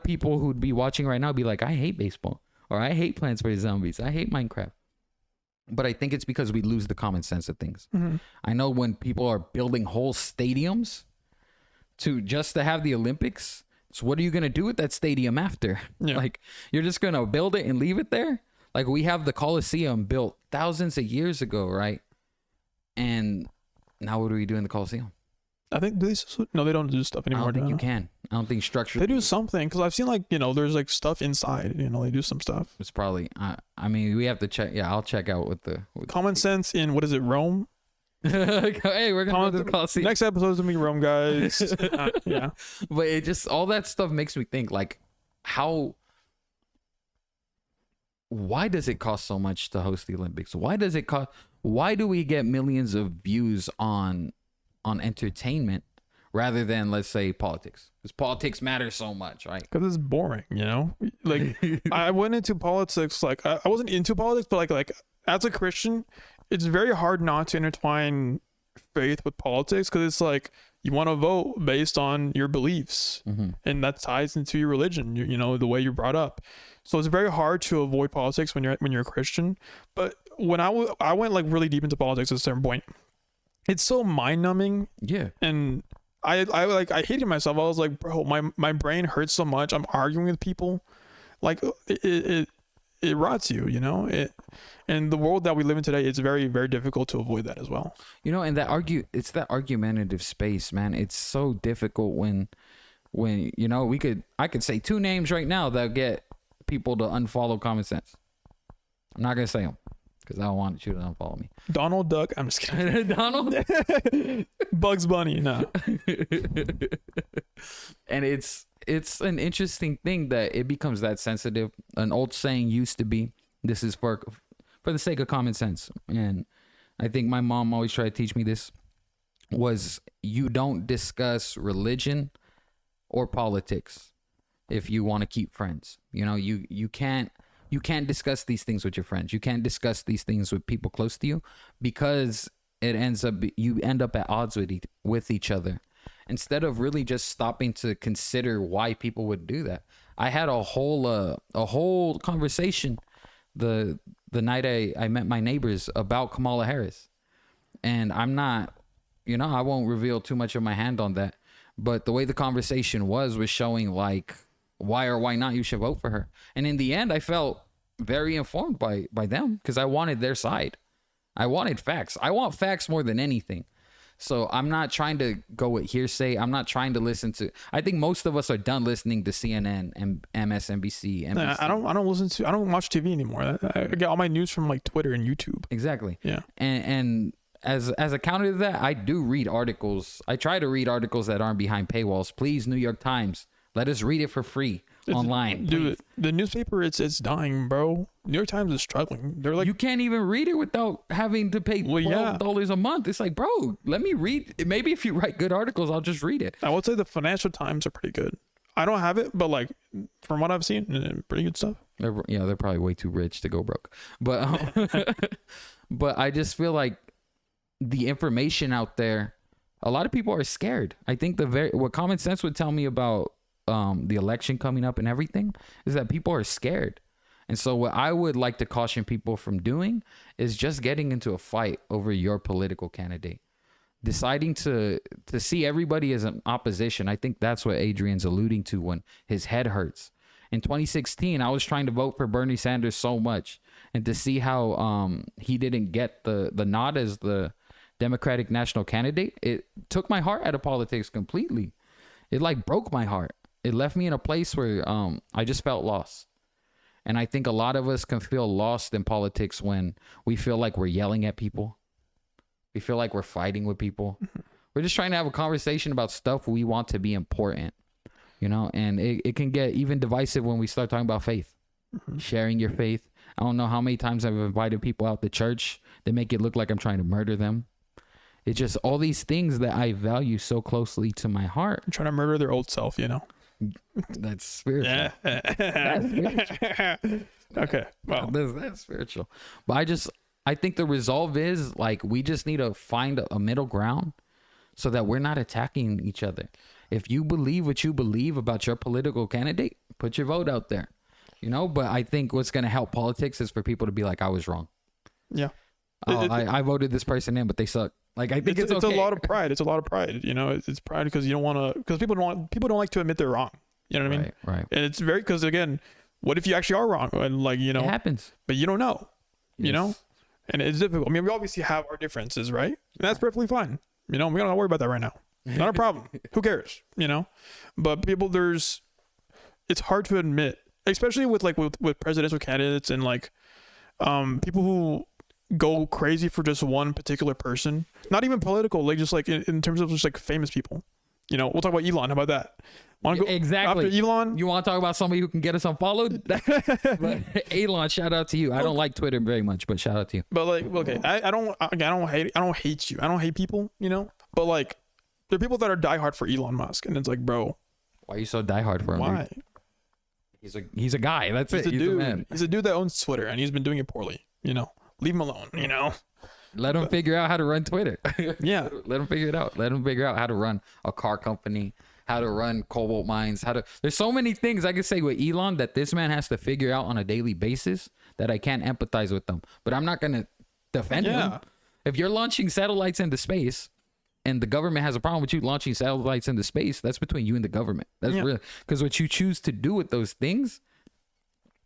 people who'd be watching right now be like, I hate baseball, or I hate Plants vs Zombies, I hate Minecraft. But I think it's because we lose the common sense of things.
Mm-hmm.
I know when people are building whole stadiums to have the Olympics, so what are you going to do with that stadium after?
Yeah.
Like, you're just going to build it and leave it there? Like, we have the Coliseum built thousands of years ago, right? And now what do we do in the Coliseum?
I think no, they don't do stuff anymore.
I don't think you can. I don't think structure.
They do something, because I've seen like there's like stuff inside. They do some stuff.
It's probably. I mean, we have to check. Yeah, I'll check out with
common sense in what is it, Rome?
Hey, we're gonna go to the Coliseum.
Next episode is gonna be Rome, guys. Yeah,
but it just, all that stuff makes me think, like, why does it cost so much to host the Olympics? Why do we get millions of views on entertainment rather than, let's say, politics? Because politics matters so much, right?
Because it's boring, like I went into politics, like I wasn't into politics, but like as a Christian, it's very hard not to intertwine faith with politics, because it's like you want to vote based on your beliefs,
mm-hmm.
and that ties into your religion, the way you're brought up. So it's very hard to avoid politics when you're a Christian. But when I went like really deep into politics at a certain point, it's so mind numbing.
Yeah. And
I hated myself. I was like, bro, my brain hurts so much. I'm arguing with people. Like it rots you, and the world that we live in today, it's very, very difficult to avoid that as well.
And it's that argumentative space, man. It's so difficult when I could say two names right now that get people to unfollow common sense. I'm not gonna say them because I don't want you to unfollow me.
Donald Duck. I'm just kidding.
Donald.
Bugs Bunny. No.
And it's an interesting thing that it becomes that sensitive. An old saying used to be, "This is for the sake of common sense," and I think my mom always tried to teach me this. Was you don't discuss religion or politics if you want to keep friends. You can't discuss these things with your friends. You can't discuss these things with people close to you, because you end up at odds with each other, instead of really just stopping to consider why people would do that. I had a whole conversation the night I met my neighbors about Kamala Harris, and I'm not, I won't reveal too much of my hand on that, but the way the conversation was showing like why or why not you should vote for her. And in the end, I felt very informed by them, because I wanted their side. I wanted facts. I want facts more than anything. So I'm not trying to go with hearsay. I'm not trying to listen to. I think most of us are done listening to CNN and MSNBC. NBC.
I don't watch TV anymore. I get all my news from like Twitter and YouTube.
Exactly.
Yeah.
And as a counter to that, I do read articles. I try to read articles that aren't behind paywalls. Please, New York Times, let us read it for free online.
Dude, the newspaper, it's dying, bro. New York Times is struggling. They're like,
you can't even read it without having to pay $12 a month. It's like, bro, let me read. Maybe if you write good articles, I'll just read it.
I would say the Financial Times are pretty good. I don't have it, but like from what I've seen, pretty good stuff.
They're probably way too rich to go broke. But but I just feel like the information out there, a lot of people are scared. I think what common sense would tell me about the election coming up and everything is that people are scared. And so what I would like to caution people from doing is just getting into a fight over your political candidate. Deciding to see everybody as an opposition. I think that's what Adrian's alluding to when his head hurts. In 2016, I was trying to vote for Bernie Sanders so much, and to see how he didn't get the nod as the Democratic national candidate, it took my heart out of politics completely. It like broke my heart. It left me in a place where I just felt lost. And I think a lot of us can feel lost in politics when we feel like we're yelling at people. We feel like we're fighting with people. We're just trying to have a conversation about stuff we want to be important, and it can get even divisive when we start talking about faith, sharing your faith. I don't know how many times I've invited people out to church. They make it look like I'm trying to murder them. It's just all these things that I value so closely to my heart.
I'm trying to murder their old self,
That's spiritual. That's spiritual.
Okay. Well,
that's spiritual. But I think the resolve is like we just need to find a middle ground so that we're not attacking each other. If you believe what you believe about your political candidate, put your vote out there. But I think what's going to help politics is for people to be like, I was wrong.
Yeah.
I voted this person in, but they suck. Like, I think it's okay.
A lot of pride. It's a lot of pride. It's pride because you don't want to, because people don't like to admit they're wrong. You know what I mean?
Right.
And it's very, because again, what if you actually are wrong? And
it happens,
but you don't know,
Yes.
and it's difficult. I mean, we obviously have our differences, right? And that's perfectly fine. We don't worry about that right now. Not a problem. Who cares? But people, it's hard to admit, especially with presidential candidates and people who go crazy for just one particular person, not even political, like just like in terms of just like famous people. We'll talk about Elon. How about that?
Exactly.
After Elon,
you want to talk about somebody who can get us unfollowed? But Elon, shout out to you. I don't like Twitter very much, but shout out to you.
But okay, I don't hate you. I don't hate people, But there are people that are diehard for Elon Musk, and it's like, bro,
why are you so diehard for him?
Why?
Dude? He's a guy. That's it. He's a man.
He's a dude that owns Twitter, and he's been doing it poorly. Leave him alone.
Let him figure out how to run Twitter.
Yeah.
Let him figure it out. Let him figure out how to run a car company, how to run cobalt mines, there's so many things I could say with Elon that this man has to figure out on a daily basis that I can't empathize with them. But I'm not going to defend him. If you're launching satellites into space and the government has a problem with you launching satellites into space, that's between you and the government. That's real. Because what you choose to do with those things,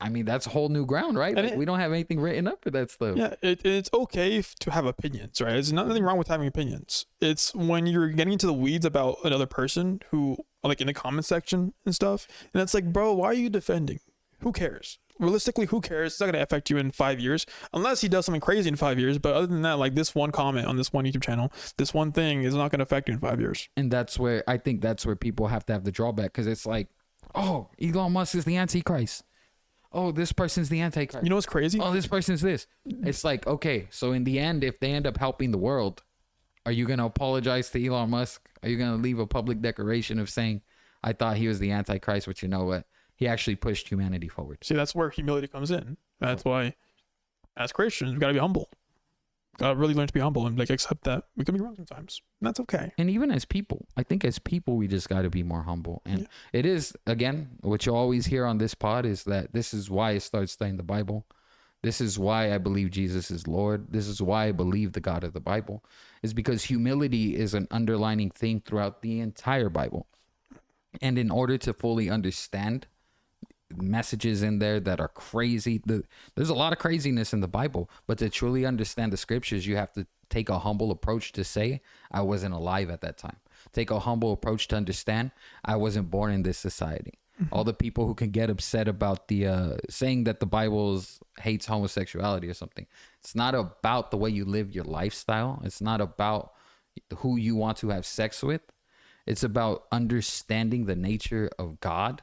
I mean, that's a whole new ground, right? We don't have anything written up for that stuff.
Yeah, it's okay to have opinions, right? There's nothing wrong with having opinions. It's when you're getting into the weeds about another person who, like in the comment section and stuff, and it's like, bro, why are you defending? Who cares? Realistically, who cares? It's not going to affect you in 5 years, unless he does something crazy in 5 years. But other than that, like this one comment on this one YouTube channel, this one thing is not going to affect you in 5 years.
And that's where people have to have the drawback, because it's like, oh, Elon Musk is the Antichrist. Oh, this person's the Antichrist.
You know what's crazy?
Oh, this person's this. It's like, okay, so in the end, if they end up helping the world, are you going to apologize to Elon Musk? Are you going to leave a public declaration of saying, I thought he was the Antichrist, but you know what? He actually pushed humanity forward.
See, that's where humility comes in. That's why, as Christians, we got to be humble. Gotta really learn to be humble and accept that we can be wrong sometimes. And that's okay.
And even as people, I think as people, we just got to be more humble. And it is, again, what you always hear on this pod is that this is why I started studying the Bible. This is why I believe Jesus is Lord. This is why I believe the God of the Bible, is because humility is an underlining thing throughout the entire Bible. And in order to fully understand messages in there that are crazy, there's a lot of craziness in the Bible, but to truly understand the scriptures, you have to take a humble approach to say, I wasn't alive at that time. Take a humble approach to understand, I wasn't born in this society. All the people who can get upset about the saying that the Bible hates homosexuality or something, it's not about the way you live your lifestyle. It's not about who you want to have sex with. It's about understanding the nature of God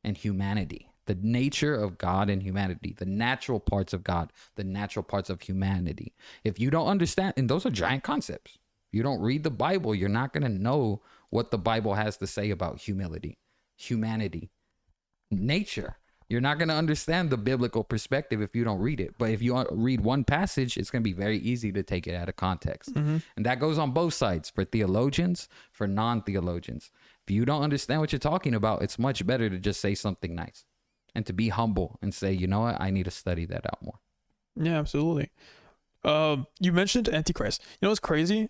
and humanity, the nature of God and humanity, the natural parts of God, the natural parts of humanity. If you don't understand, and those are giant concepts, if you don't read the Bible, you're not going to know what the Bible has to say about humility, humanity, nature. You're not going to understand the biblical perspective if you don't read it. But if you read one passage, it's going to be very easy to take it out of context. And that goes on both sides, for theologians, for non-theologians. If you don't understand what you're talking about, it's much better to just say something nice and to be humble and say, you know what, I need to study that out more.
Yeah, absolutely. You mentioned Antichrist. You know what's crazy?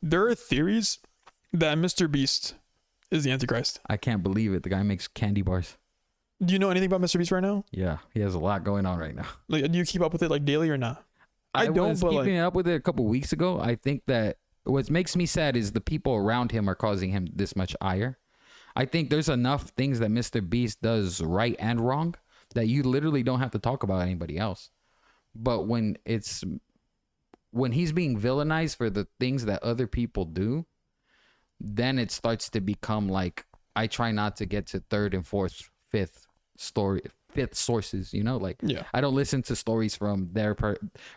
There are theories that Mr. Beast is the Antichrist.
I can't believe it. The guy makes candy bars.
Do you know anything about Mr. Beast right now?
Yeah, he has a lot going on right now.
Like, do you keep up with it like daily or not?
I was keeping up with it a couple weeks ago. I think that what makes me sad is the people around him are causing him this much ire. I think there's enough things that Mr. Beast does right and wrong that you literally don't have to talk about anybody else. But when he's being villainized for the things that other people do, then it starts to become like, I try not to get to third and fourth, fifth sources, you know, like,
yeah.
I don't listen to stories from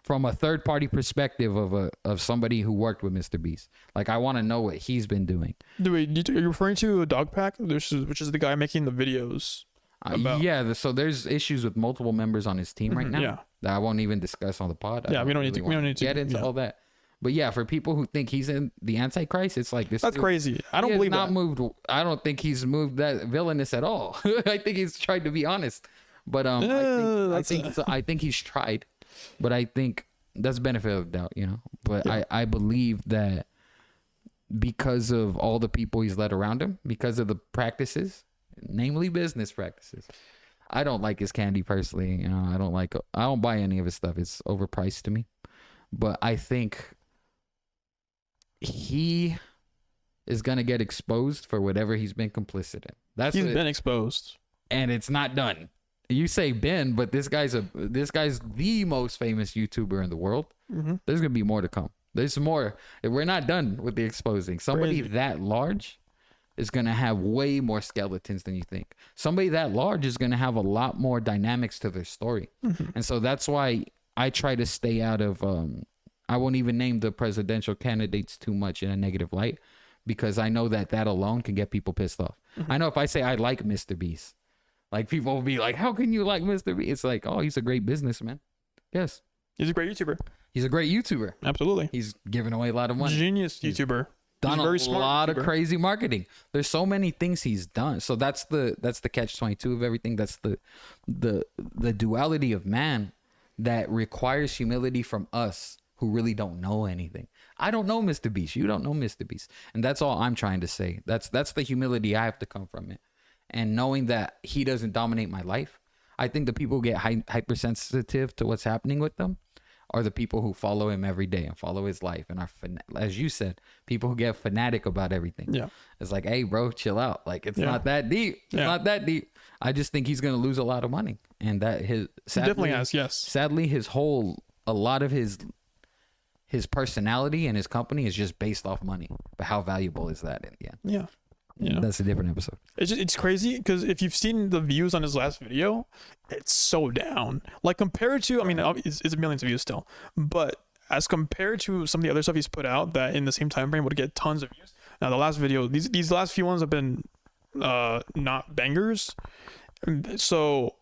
from a third party perspective of somebody who worked with Mr. Beast. Like, I want to know what he's been doing.
Are you referring to Dog Pack, which is the guy making the videos?
Yeah, so there's issues with multiple members on his team right now.
Yeah.
That I won't even discuss on the pod.
Yeah, we don't need to
get into all that. But yeah, for people who think he's in the Antichrist, it's like this.
That's crazy. I don't believe that.
I don't think he's moved that villainous at all. I think he's tried to be honest. But I think he's tried. But I think that's benefit of doubt, you know. But yeah. I believe that because of all the people he's led around him, because of the practices, namely business practices. I don't like his candy personally. You know, I don't buy any of his stuff. It's overpriced to me. But I think he is gonna get exposed for whatever he's been complicit in.
He's been exposed, and
it's not done. You say Ben, but this guy's the most famous YouTuber in the world. There's gonna be more to come. There's more. We're not done with the exposing. Somebody that large is gonna have way more skeletons than you think. Somebody that large is gonna have a lot more dynamics to their story, and so that's why I try to stay out of. I won't even name the presidential candidates too much in a negative light, because I know that alone can get people pissed off. I know if I say I like Mr. Beast, like, people will be like, "How can you like Mr. Beast?" It's like, oh, he's a great businessman. Yes,
he's a great YouTuber.
He's a great YouTuber.
Absolutely,
he's giving away a lot of money.
Genius YouTuber.
Done a lot of crazy marketing. There's so many things he's done. So that's the catch-22 of everything. That's the duality of man that requires humility from us who really don't know anything. I don't know Mr. Beast. You don't know Mr. Beast. And that's all I'm trying to say. That's the humility I have to come from it. And knowing that he doesn't dominate my life. I think the people who get hypersensitive to what's happening with them are the people who follow him every day and follow his life and are, as you said, people who get fanatic about everything. Yeah. It's like, hey, bro, chill out. Like, it's not that deep. It's not that deep. I just think he's going to lose a lot of money. And that he
definitely has, yes.
Sadly, a lot of his personality and his company is just based off money. But how valuable is that in the end?
Yeah. Yeah.
That's a different episode.
It's crazy because if you've seen the views on his last video, it's so down. Like, compared to, I mean, it's millions of views still, but as compared to some of the other stuff he's put out that in the same time frame would get tons of views. Now, the last video, these last few ones have been not bangers. So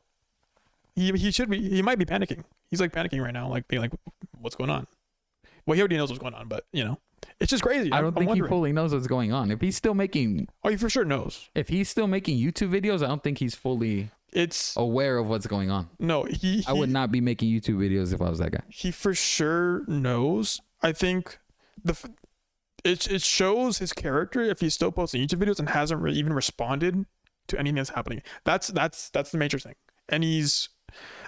he might be panicking. He's like panicking right now, like being like, what's going on? Well, he already knows what's going on, but you know. It's just crazy.
I don't think he fully knows what's going on. If he's still making...
Oh, he for sure knows.
If he's still making YouTube videos, I don't think he's fully aware of what's going on.
No,
I would not be making YouTube videos if I was that guy.
He for sure knows. I think it shows his character if he's still posting YouTube videos and hasn't even responded to anything that's happening. That's the major thing. And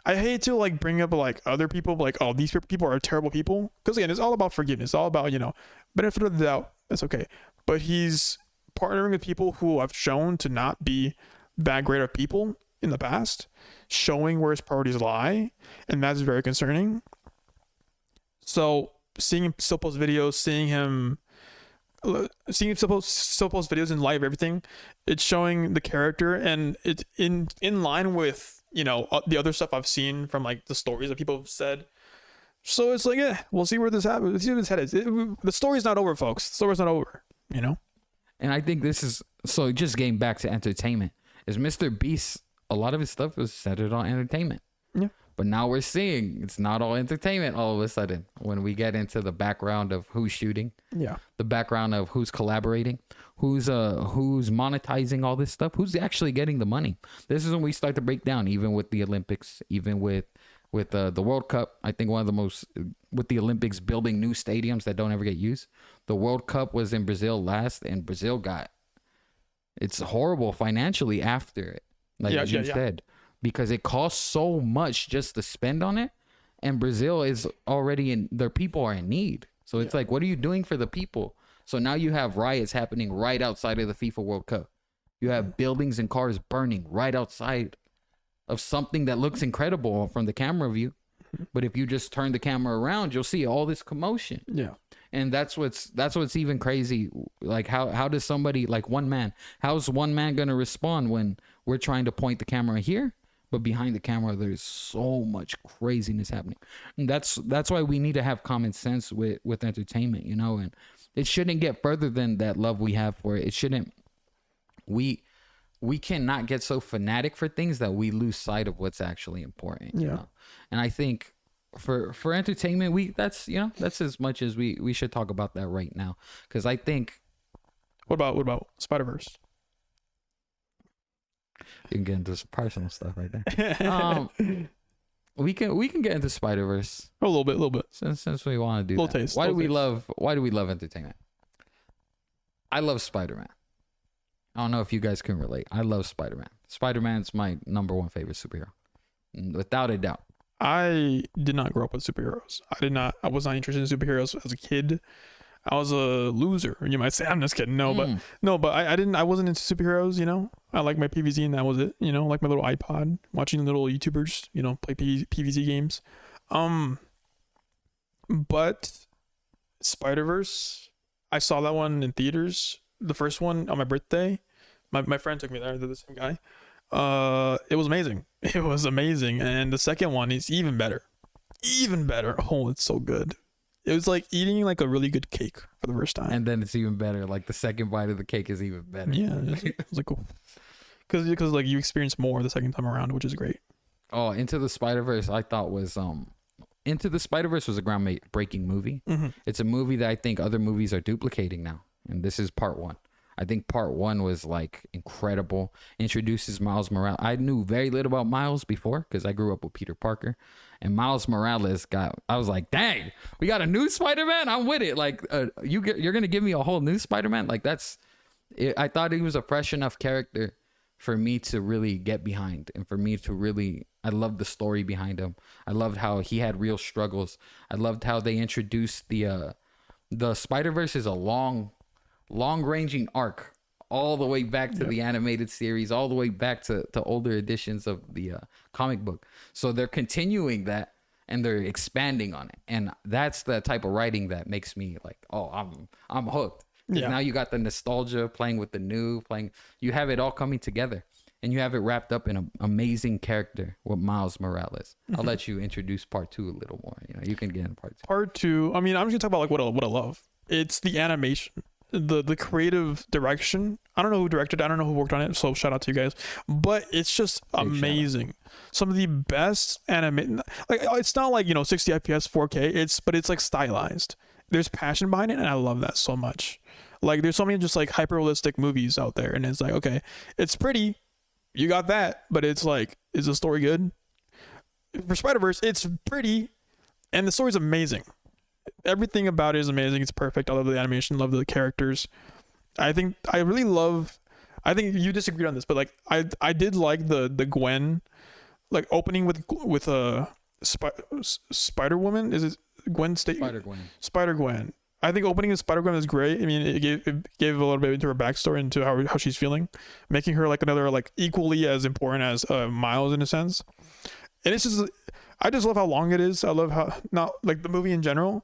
I hate to like bring up like other people, like, oh, these people are terrible people, because again, it's all about forgiveness. It's all about, you know, benefit of the doubt. That's okay. But he's partnering with people who have shown to not be that great of people in the past, showing where his priorities lie, and that's very concerning. So seeing him still post videos, seeing him still post videos in light of everything, it's showing the character, and it's in line with, you know, the other stuff I've seen from like the stories that people have said. So it's like, we'll see where this happens. Let's see where this head is. The story's not over, folks. The story's not over, you know?
And I think this is, so just getting back to entertainment, is Mr. Beast a lot of his stuff was centered on entertainment.
Yeah.
But now we're seeing it's not all entertainment all of a sudden when we get into the background of who's shooting, the background of who's collaborating, who's monetizing all this stuff, who's actually getting the money. This is when we start to break down, even with the Olympics, even with the World Cup. I think one of the most, with the Olympics building new stadiums that don't ever get used. The World Cup was in Brazil last, and Brazil it's horrible financially after it. Like you said. Because it costs so much just to spend on it, and Brazil is already their people are in need. So it's like, what are you doing for the people? So now you have riots happening right outside of the FIFA World Cup. You have buildings and cars burning right outside of something that looks incredible from the camera view. But if you just turn the camera around, you'll see all this commotion.
Yeah.
And that's what's even crazy. Like how does somebody, like one man, how's one man going to respond when we're trying to point the camera here? But behind the camera, there's so much craziness happening. And that's why we need to have common sense with entertainment, you know, and it shouldn't get further than that love we have for it. It shouldn't, we cannot get so fanatic for things that we lose sight of what's actually important. You know? And I think for entertainment, that's as much as we should talk about that right now. Cause I think,
what about Spider-Verse?
You can get into some personal stuff right there. We can get into Spider-Verse.
A little bit.
Since we want to do
little
that.
Taste.
Why do we love entertainment? I love Spider-Man. I don't know if you guys can relate. I love Spider-Man. Spider-Man's my number one favorite superhero, without a doubt.
I did not grow up with superheroes. I was not interested in superheroes as a kid. I was a loser. You might say, I'm just kidding. No, but I wasn't into superheroes, you know. I like my PVZ and that was it, you know, like my little iPod, watching little YouTubers, you know, play PVZ games. But Spider-Verse, I saw that one in theaters, the first one on my birthday. My friend took me there, they're the same guy. It was amazing. It was amazing. And the second one is even better. Oh, it's so good. It was like eating like a really good cake for the first time.
And then it's even better. Like the second bite of the cake is even better.
Yeah. It's like, cool. Because like you experience more the second time around, which is great.
Oh, Into the Spider-Verse, I thought was, Into the Spider-Verse was a groundbreaking movie. Mm-hmm. It's a movie that I think other movies are duplicating now. And this is part one. I think part one was like incredible. Introduces Miles Morales. I knew very little about Miles before because I grew up with Peter Parker. And Miles Morales I was like, dang, we got a new Spider-Man? I'm with it. Like, you're going to give me a whole new Spider-Man? Like, I thought he was a fresh enough character for me to really get behind. And for me to really, I loved the story behind him. I loved how he had real struggles. I loved how they introduced the Spider-Verse is a long-ranging arc all the way back to the animated series, all the way back to older editions of the comic book. So they're continuing that and they're expanding on it. And that's the type of writing that makes me like, oh, I'm hooked. Yeah. Now you got the nostalgia playing with the new, you have it all coming together and you have it wrapped up in an amazing character with Miles Morales. Mm-hmm. I'll let you introduce part two a little more. You know, you can get in part two.
Part two, I mean, I'm just gonna talk about like what I love. It's the animation. The creative direction. I don't know who directed it. I don't know who worked on it. So shout out to you guys. But it's just amazing. Some of the best anime. Like it's not like 60 FPS 4K. But it's like stylized. There's passion behind it, and I love that so much. Like there's so many just like hyper realistic movies out there, and it's like okay, it's pretty. You got that, but it's like, is the story good? For Spider-Verse, it's pretty, and the story's amazing. Everything about it is amazing. It's perfect. I love the animation, love the characters. I think you disagreed on this, but like I did like the Gwen, like opening with a Spider-Woman. Is it Gwen State? Spider-Gwen. I think opening with Spider-Gwen is great. I mean, it gave a little bit into her backstory, into how she's feeling, making her like another like equally as important as Miles in a sense. And it's just, I just love how long it is. I love how, not like the movie in general.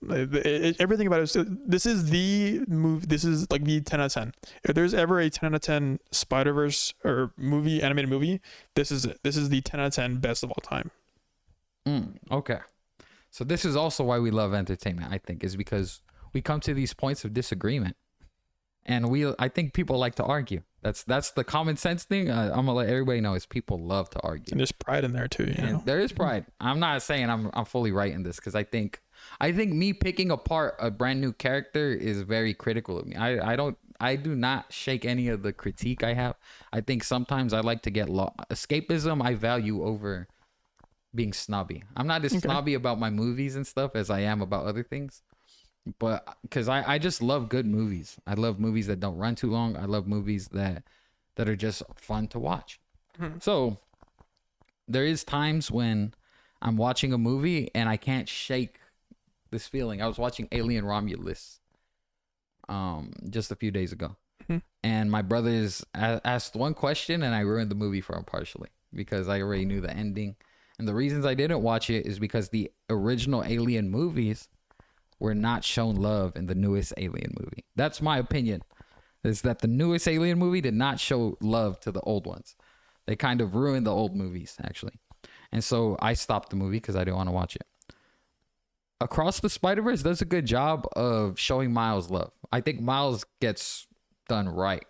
Everything about it. This is the movie. This is like the 10 out of 10. If there's ever a 10 out of 10 Spider-Verse or animated movie, this is it. This is the 10 out of 10 best of all time.
Okay. So this is also why we love entertainment, I think, is because we come to these points of disagreement. And I think people like to argue. That's the common sense thing. I'm gonna let everybody know is people love to argue.
And there's pride in there too. You know?
There is pride. I'm not saying I'm fully right in this because I think me picking apart a brand new character is very critical of me. I do not shake any of the critique I have. I think sometimes I like to get escapism I value over being snobby. I'm not as snobby about my movies and stuff as I am about other things. But because I just love good movies. I love movies that don't run too long. I love movies that are just fun to watch. So there is times when I'm watching a movie and I can't shake this feeling. I was watching Alien Romulus just a few days ago. And my brothers asked one question and I ruined the movie for them partially because I already knew the ending. And the reasons I didn't watch it is because the original Alien movies were not shown love in the newest Alien movie. That's my opinion, is that the newest Alien movie did not show love to the old ones. They kind of ruined the old movies, actually. And so I stopped the movie because I didn't want to watch it. Across the Spider-Verse does a good job of showing Miles love. I think Miles gets done right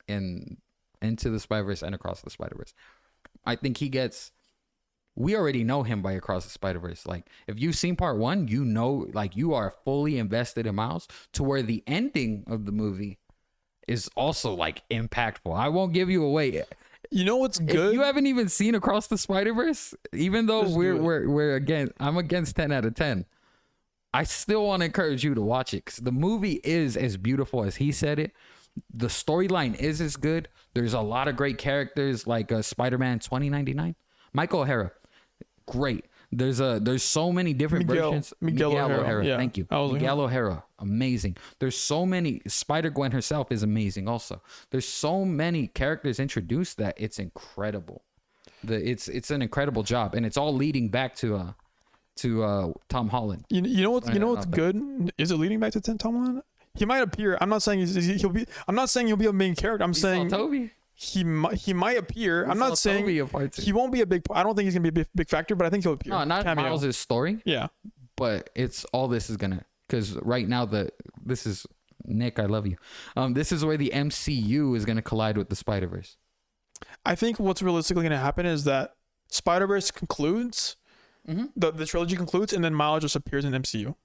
in Into the Spider-Verse and Across the Spider-Verse. I think he gets... We already know him by Across the Spider-Verse. Like, if you've seen part one, you know, like, you are fully invested in Miles to where the ending of the movie is also, like, impactful. I won't give you away.
You know what's good?
If you haven't even seen Across the Spider-Verse, even though I'm against 10 out of 10, I still want to encourage you to watch it because the movie is as beautiful as he said it. The storyline is as good. There's a lot of great characters like Spider-Man 2099, Michael O'Hara. Great. There's so many different versions.
Miguel O'Hara. Yeah,
thank you. Miguel O'Hara. Amazing. There's so many. Spider-Gwen herself is amazing also. There's so many characters introduced that it's incredible. It's an incredible job. And it's all leading back to Tom Holland.
You know what's good? Is it leading back to Tom Holland? He might appear. I'm not saying he'll be a main character. I'm saying
Toby.
He might appear. I'm not saying he won't be a big. I don't think he's gonna be a big factor, but I think he'll appear.
No, not Miles' story.
Yeah,
but it's all this is gonna, because right now this is Nick. I love you. This is where the MCU is gonna collide with the Spider-Verse.
I think what's realistically gonna happen is that Spider-Verse concludes, the trilogy concludes, and then Miles just appears in MCU.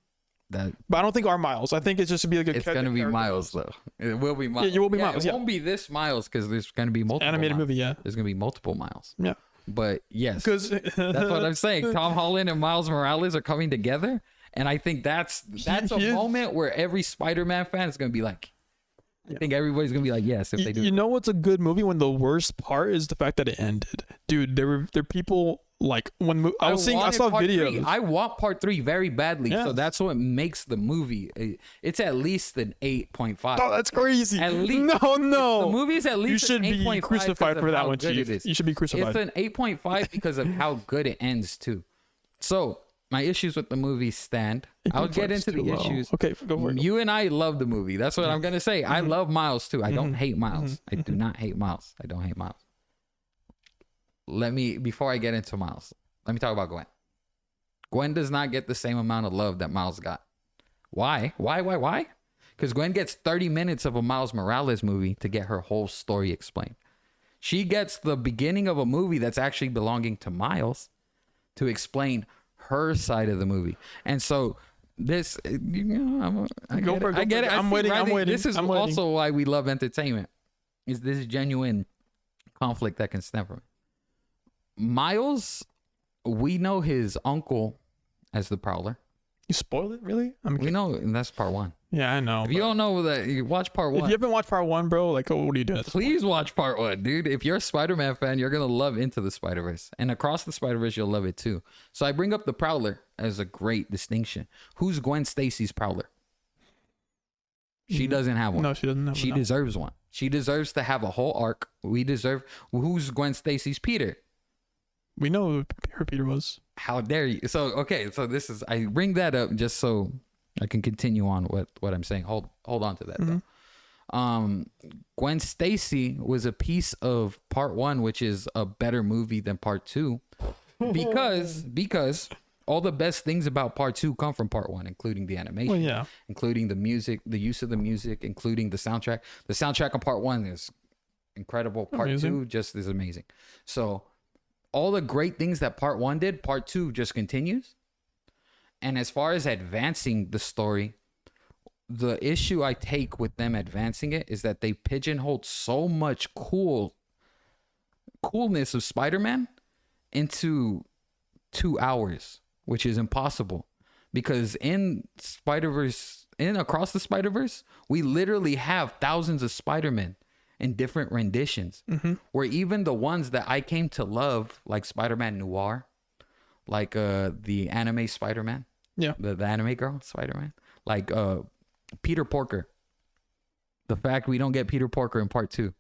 But I don't think our Miles. I think it's just to be like a.
It's gonna be Miles though. It will be Miles.
Yeah, it will be Miles.
It won't be this Miles because there's gonna be multiple
animated
Miles.
movie. Yeah,
there's gonna be multiple Miles.
Yeah,
but yes,
because
that's what I'm saying. Tom Holland and Miles Morales are coming together, and I think that's a moment where every Spider-Man fan is gonna be like. I think everybody's gonna be like, yes, if they do.
You know what's a good movie when the worst part is the fact that it ended, dude. There were people like when I saw videos.
I want part 3 very badly, so that's what makes the movie. It's at least an 8.5.
Oh, that's crazy.
At least
no.
The movie's at least.
You should be crucified for that one, Chief. You should be crucified.
It's an 8.5 because of how good it ends too. So my issues with the movie stand. I'll get into the issues.
Okay, go for it.
You and I love the movie. That's what I'm gonna say. I love Miles too. I don't hate Miles. I do not hate Miles. I don't hate Miles. Before I get into Miles, let me talk about Gwen. Gwen does not get the same amount of love that Miles got. Why? Because Gwen gets 30 minutes of a Miles Morales movie to get her whole story explained. She gets the beginning of a movie that's actually belonging to Miles to explain her side of the movie. And so this, I get it.
I'm waiting.
This is also why we love entertainment. Is this genuine conflict that can stem from it? Miles, we know his uncle as the Prowler.
You spoiled it, really?
We know, and that's part 1.
Yeah, I know.
If you don't know that, you watch part 1.
If you haven't watched part 1, bro, like, what are you doing?
Please watch part 1, dude. If you're a Spider-Man fan, you're gonna love Into the Spider-Verse, and Across the Spider-Verse, you'll love it too. So I bring up the Prowler as a great distinction. Who's Gwen Stacy's Prowler? She doesn't have one.
No, she doesn't have one.
She deserves one. She deserves to have a whole arc. Who's Gwen Stacy's Peter?
We know who her Peter was.
How dare you? So this is, I bring that up just so I can continue on what I'm saying. Hold on to that though. Gwen Stacy was a piece of part 1, which is a better movie than part 2, because all the best things about part 2 come from part 1, including the animation, including the music, the use of the music, including the soundtrack. The soundtrack on part 1 is incredible. Part
Amazing.
2 just is amazing. So all the great things that part 1 did, part 2 just continues. And as far as advancing the story, the issue I take with them advancing it is that they pigeonholed so much coolness of Spider-Man into 2 hours, which is impossible, because in Across the Spider-Verse, we literally have thousands of Spider-Men in different renditions, where even the ones that I came to love, like Spider-Man Noir, like the anime Spider-Man, the anime girl Spider-Man, like Peter Porker. The fact we don't get Peter Porker in part 2.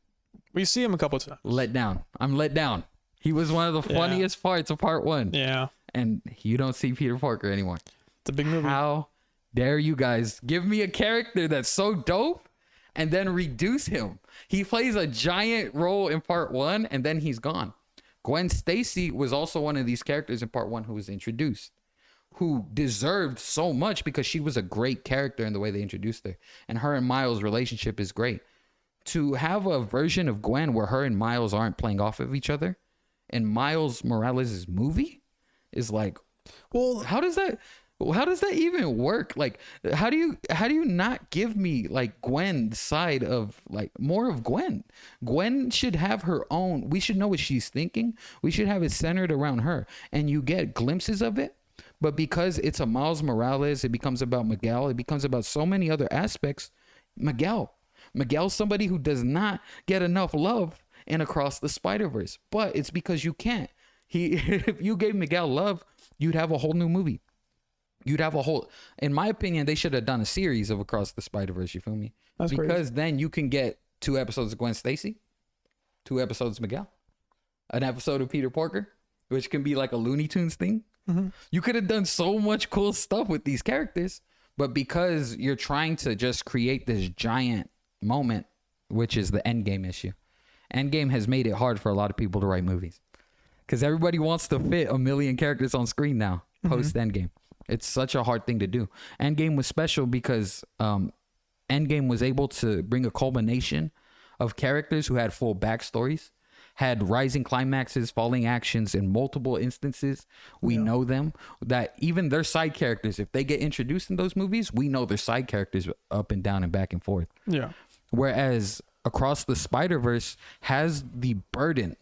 We see him a couple times.
Let down. I'm let down. He was one of the funniest parts of part 1.
Yeah.
And you don't see Peter Porker anymore.
It's a big movie.
How dare you guys give me a character that's so dope and then reduce him? He plays a giant role in part 1 and then he's gone. Gwen Stacy was also one of these characters in part 1 who was introduced, who deserved so much because she was a great character in the way they introduced her. And her and Miles' relationship is great. To have a version of Gwen where her and Miles aren't playing off of each other in Miles Morales' movie is like, well, how does that even work? Like, how do you not give me like Gwen's side of like more of Gwen? Gwen should have her own. We should know what she's thinking. We should have it centered around her, and you get glimpses of it. But because it's a Miles Morales, it becomes about Miguel. It becomes about so many other aspects. Miguel's somebody who does not get enough love in Across the Spider-Verse, but it's because you can't. If you gave Miguel love, you'd have a whole new movie. In my opinion, they should have done a series of Across the Spider-Verse. You feel me?
That's
because
crazy.
then you can get 2 episodes of Gwen Stacy, 2 episodes of Miguel, an episode of Peter Porker, which can be like a Looney Tunes thing. You could have done so much cool stuff with these characters, but because you're trying to just create this giant moment, which is the Endgame issue. Endgame has made it hard for a lot of people to write movies because everybody wants to fit a million characters on screen now post Endgame. It's such a hard thing to do. Endgame was special because Endgame was able to bring a culmination of characters who had full backstories, had rising climaxes, falling actions in multiple instances. We know them, that even their side characters, if they get introduced in those movies, we know their side characters up and down and back and forth.
Yeah.
Whereas Across the Spider-Verse has the burden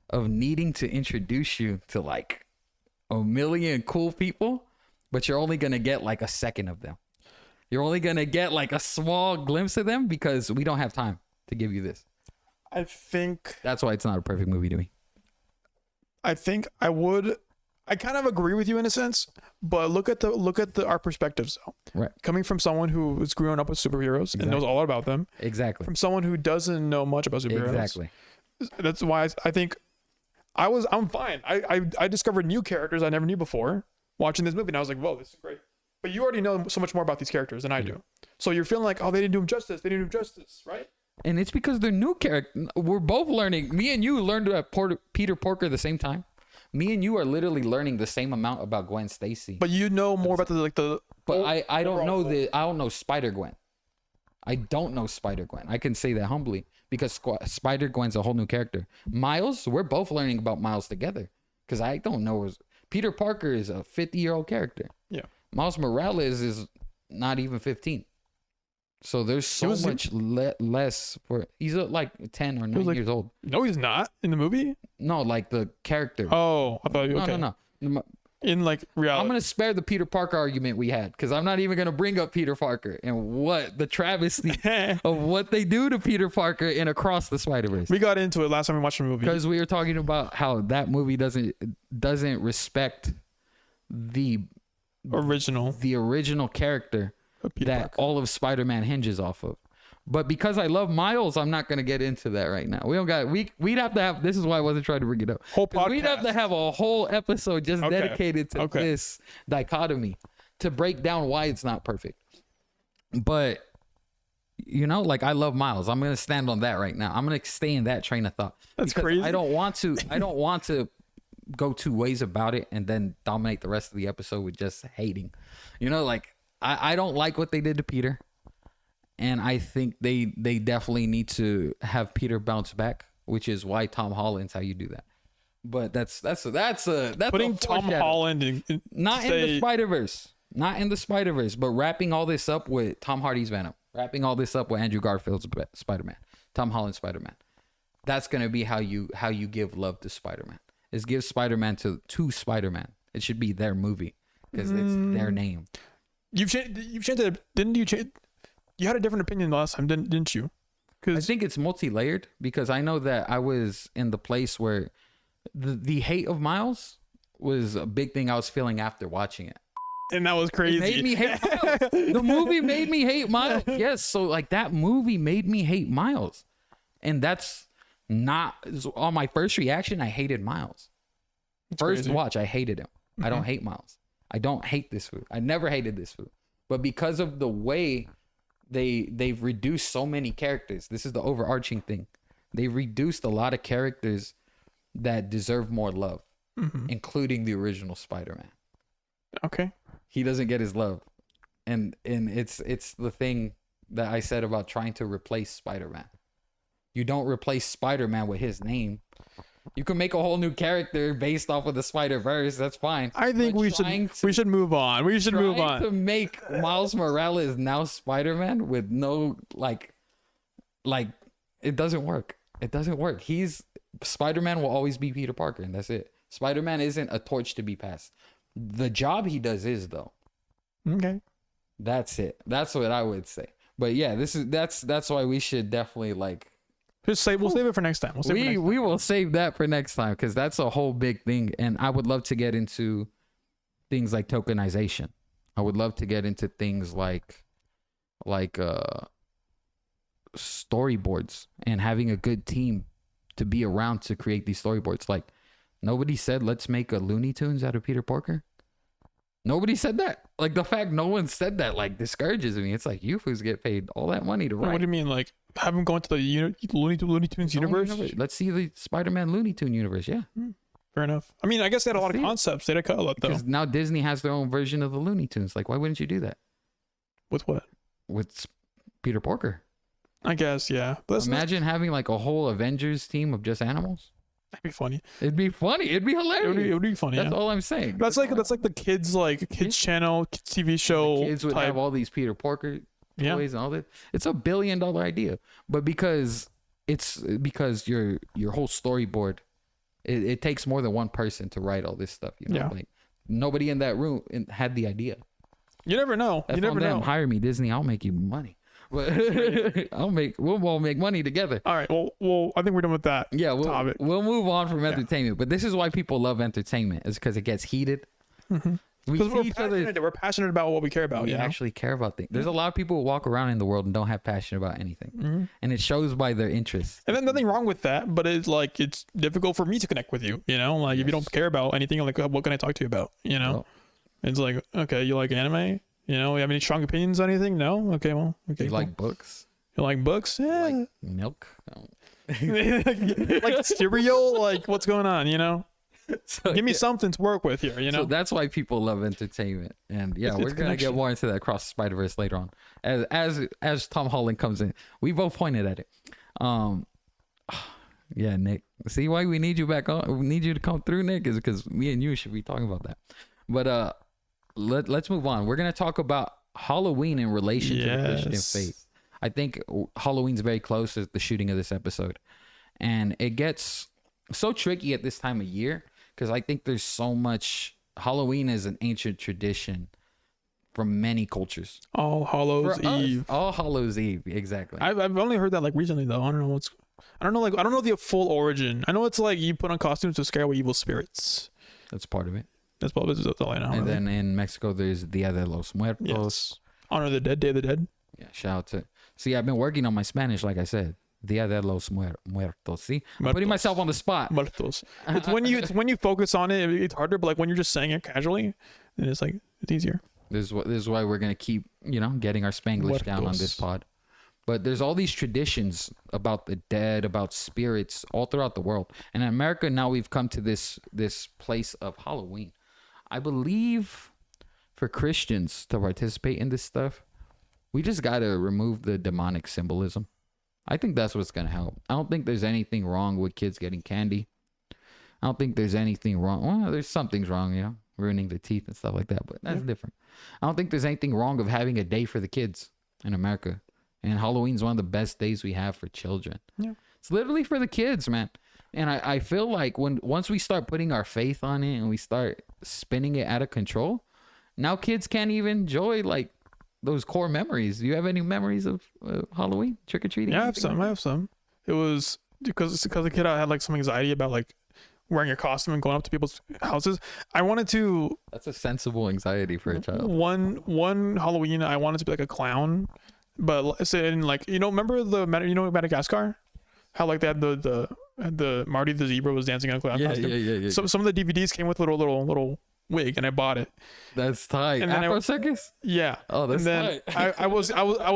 of needing to introduce you to like a million cool people, but you're only going to get like a second of them. You're only going to get like a small glimpse of them because we don't have time to give you this.
I think
That's why it's not a perfect movie to me.
I kind of agree with you in a sense, but look at our perspectives though.
Right.
Coming from someone who was growing up with superheroes and knows all about them,
Exactly.
from someone who doesn't know much about superheroes.
Exactly.
That's why I think I'm fine. I discovered new characters I never knew before watching this movie, and I was like, whoa, this is great. But you already know so much more about these characters than I do. So you're feeling like, oh, they didn't do them justice. They didn't do justice, right?
And it's because they're new characters. We're both learning. Me and you learned about Peter Porker at the same time. Me and you are literally learning the same amount about Gwen Stacy.
But you know more about the.
But I don't know I don't know Spider Gwen. I don't know Spider Gwen. I can say that humbly because Spider Gwen's a whole new character. Miles, we're both learning about Miles together because I don't know. Peter Parker is a 50-year-old character.
Yeah.
Miles Morales is not even 15. So there's so much less for. He's like 10 or 9 years old.
No, he's not in the movie.
No, like the character.
Oh, I thought you. Okay.
No.
In like reality,
I'm gonna spare the Peter Parker argument we had because I'm not even gonna bring up Peter Parker and what the travesty of what they do to Peter Parker in Across the Spider-Verse.
We got into it last time we watched the movie
Because we were talking about how that movie doesn't respect the original character that all of Spider-Man hinges off of. But because I love Miles, I'm not going to get into that right now. We'd have to have, this is why I wasn't trying to bring it up.
Whole podcast.
We'd have to have a whole episode just dedicated to this dichotomy to break down why it's not perfect. But, like I love Miles. I'm going to stand on that right now. I'm going to stay in that train of thought.
That's crazy.
I don't want to go 2 ways about it and then dominate the rest of the episode with just hating. I don't like what they did to Peter. And I think they definitely need to have Peter bounce back, which is why Tom Holland's how you do that. But that's
putting Tom Holland in
not in the Spider-Verse. Not in the Spider-Verse, but wrapping all this up with Tom Hardy's Venom. Wrapping all this up with Andrew Garfield's Spider-Man. Tom Holland's Spider-Man. That's going to be how you give love to Spider-Man. Is give Spider-Man to Spider-Man. It should be their movie because it's their name.
You've changed it, didn't you? You had a different opinion last time, didn't you?
I think it's multi-layered because I know that I was in the place where the hate of Miles was a big thing I was feeling after watching it.
And that was crazy.
It made me hate Miles. The movie made me hate Miles. Yes, so like that movie made me hate Miles. And that's not on my first reaction. I hated Miles. First watch, I hated him. I don't hate Miles. I don't hate this food. I never hated this food. But because of the way they've reduced so many characters, this is the overarching thing. They've reduced a lot of characters that deserve more love, including the original Spider-Man.
Okay.
He doesn't get his love. And it's the thing that I said about trying to replace Spider-Man. You don't replace Spider-Man with his name. You can make a whole new character based off of the Spider-Verse. That's fine.
I think we should move on. We should move on.
To make Miles Morales now Spider-Man with no like it doesn't work. It doesn't work. Spider-Man will always be Peter Parker, and that's it. Spider-Man isn't a torch to be passed. The job he does is though.
Okay.
That's it. That's what I would say. But yeah, that's why we should definitely like.
We'll save it for next time.
We will save that for next time because that's a whole big thing, and I would love to get into things like tokenization. I would love to get into things like storyboards and having a good team to be around to create these storyboards. Like nobody said let's make a Looney Tunes out of Peter Parker. Nobody said that. Like the fact no one said that like discourages me. It's like you fools get paid all that money to write.
What do you mean? Like have him go into the Looney Tunes universe?
Let's see the Spider-Man Looney Tune universe. Yeah.
Fair enough. I mean, I guess they had a lot of concepts. They had cut a lot though.
Because now Disney has their own version of the Looney Tunes. Like, why wouldn't you do that?
With what?
With Peter Parker.
I guess, yeah. But
imagine having like a whole Avengers team of just animals.
That'd be funny.
It'd be funny. It'd be hilarious.
It would be funny.
That's all I'm saying.
That's like the kids channel, kids TV show.
The kids would have all these Peter Parker toys and all that. It's $1 billion idea, but because your whole storyboard, it takes more than one person to write all this stuff. You know, like nobody in that room had the idea.
You never know.
You never know. Hire me, Disney. I'll make you money. But we'll all make money together.
All right. Well, I think we're done with that.
Yeah, we'll move on from entertainment. But this is why people love entertainment, is because it gets heated.
We're passionate about what we care about.
We actually care about things. There's a lot of people who walk around in the world and don't have passion about anything, and it shows by their interests.
And then nothing wrong with that, but it's difficult for me to connect with you. You know, like if you don't care about anything, like what can I talk to you about? You know, it's like, okay, you like anime? You know, you have any strong opinions on anything? No? Okay, well, okay.
You like books?
You like books? Yeah.
Like milk?
Like cereal? Like what's going on, you know? So, give me something to work with here, you know?
So that's why people love entertainment. And yeah, we're going to get more into that across Spider-Verse later on. As Tom Holland comes in. We both pointed at it. Yeah, Nick. See why we need you back on? We need you to come through, Nick, is because me and you should be talking about that. But let's move on. We're going to talk about Halloween in relation to the Christian faith. I think Halloween's very close to the shooting of this episode. And it gets so tricky at this time of year because I think there's so much. Halloween is an ancient tradition from many cultures.
All Hallows Eve.
All Hallows Eve, exactly.
I've only heard that like recently though. I don't know the full origin. I know it's like you put on costumes to scare away evil spirits.
That's part of it.
That's all I know.
And then in Mexico, there's Dia de los Muertos. Yes.
Honor the Dead, Day of the Dead.
Yeah, shout out to. See, I've been working on my Spanish, like I said. Dia de los Muertos. See, I'm putting myself on the spot.
Muertos. It's when you focus on it, it's harder. But like when you're just saying it casually, then it's like it's easier.
This is why we're gonna keep getting our Spanglish down on this pod. But there's all these traditions about the dead, about spirits all throughout the world. And in America now we've come to this place of Halloween. I believe for Christians to participate in this stuff, We just got to remove the demonic symbolism. I think that's what's going to help. I don't think there's anything wrong with kids getting candy. I don't think there's anything wrong. Well, there's some things wrong, you know, ruining the teeth and stuff like that, but that's different. I don't think there's anything wrong of having a day for the kids in America. And Halloween's one of the best days we have for children. Yeah. It's literally for the kids, man. And I feel like once we start putting our faith on it and we start spinning it out of control, now kids can't even enjoy like those core memories. Do you have any memories of Halloween trick-or-treating?
Yeah, I have some. It was because a kid, I had like some anxiety about like wearing a costume and going up to people's houses. I wanted to.
That's a sensible anxiety for a child.
One Halloween, I wanted to be like a clown, but saying like, you know, remember Madagascar? How like they had the Marty the zebra was dancing in a clown costume. Yeah. So some of the DVDs came with little wig, and I bought it.
That's tight. And Afro Circus?
Yeah.
Oh, that's
tight. I was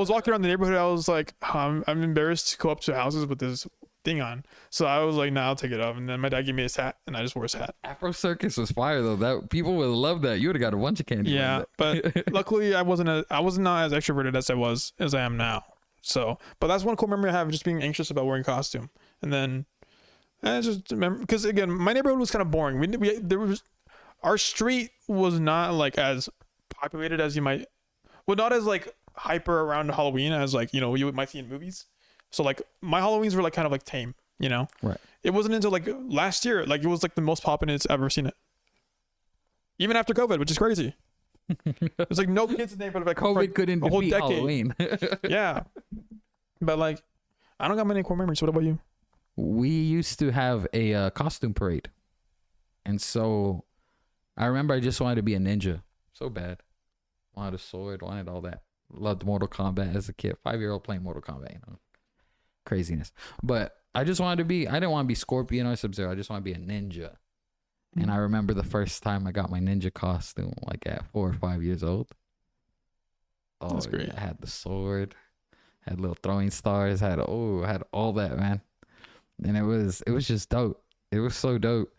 walking around the neighborhood. I was like, I'm embarrassed to go up to houses with this thing on. So I was like, nah, I'll take it off. And then my dad gave me his hat, and I just wore his hat.
Afro Circus was fire though. That people would love that. You would have got a bunch of candy.
Yeah, but luckily I was not as extroverted as I am now. So, but that's one cool memory I have, just being anxious about wearing a costume. And then I just remember, because again, my neighborhood was kind of boring. Our street was not like as populated as you might, well, not as like hyper around Halloween as like, you know, you might see in movies. So like my Halloweens were like kind of like tame, you know?
Right.
It wasn't until like last year, like it was like the most poppin' it's ever seen it. Even after COVID, which is crazy. There's like no kids in the neighborhood. Like
COVID couldn't defeat Halloween.
Yeah. But like, I don't got many core memories. What about you?
We used to have a costume parade. And so I remember I just wanted to be a ninja so bad. Wanted a sword, wanted all that. Loved Mortal Kombat as a kid. 5-year-old playing Mortal Kombat, you know. Craziness. But I just wanted to be, I didn't want to be Scorpion or Sub-Zero. I just want to be a ninja. And I remember the first time I got my ninja costume, like at 4 or 5 years old. Oh, that's great. Yeah, I had the sword, had little throwing stars, had all that, man. And it was just dope. It was so dope.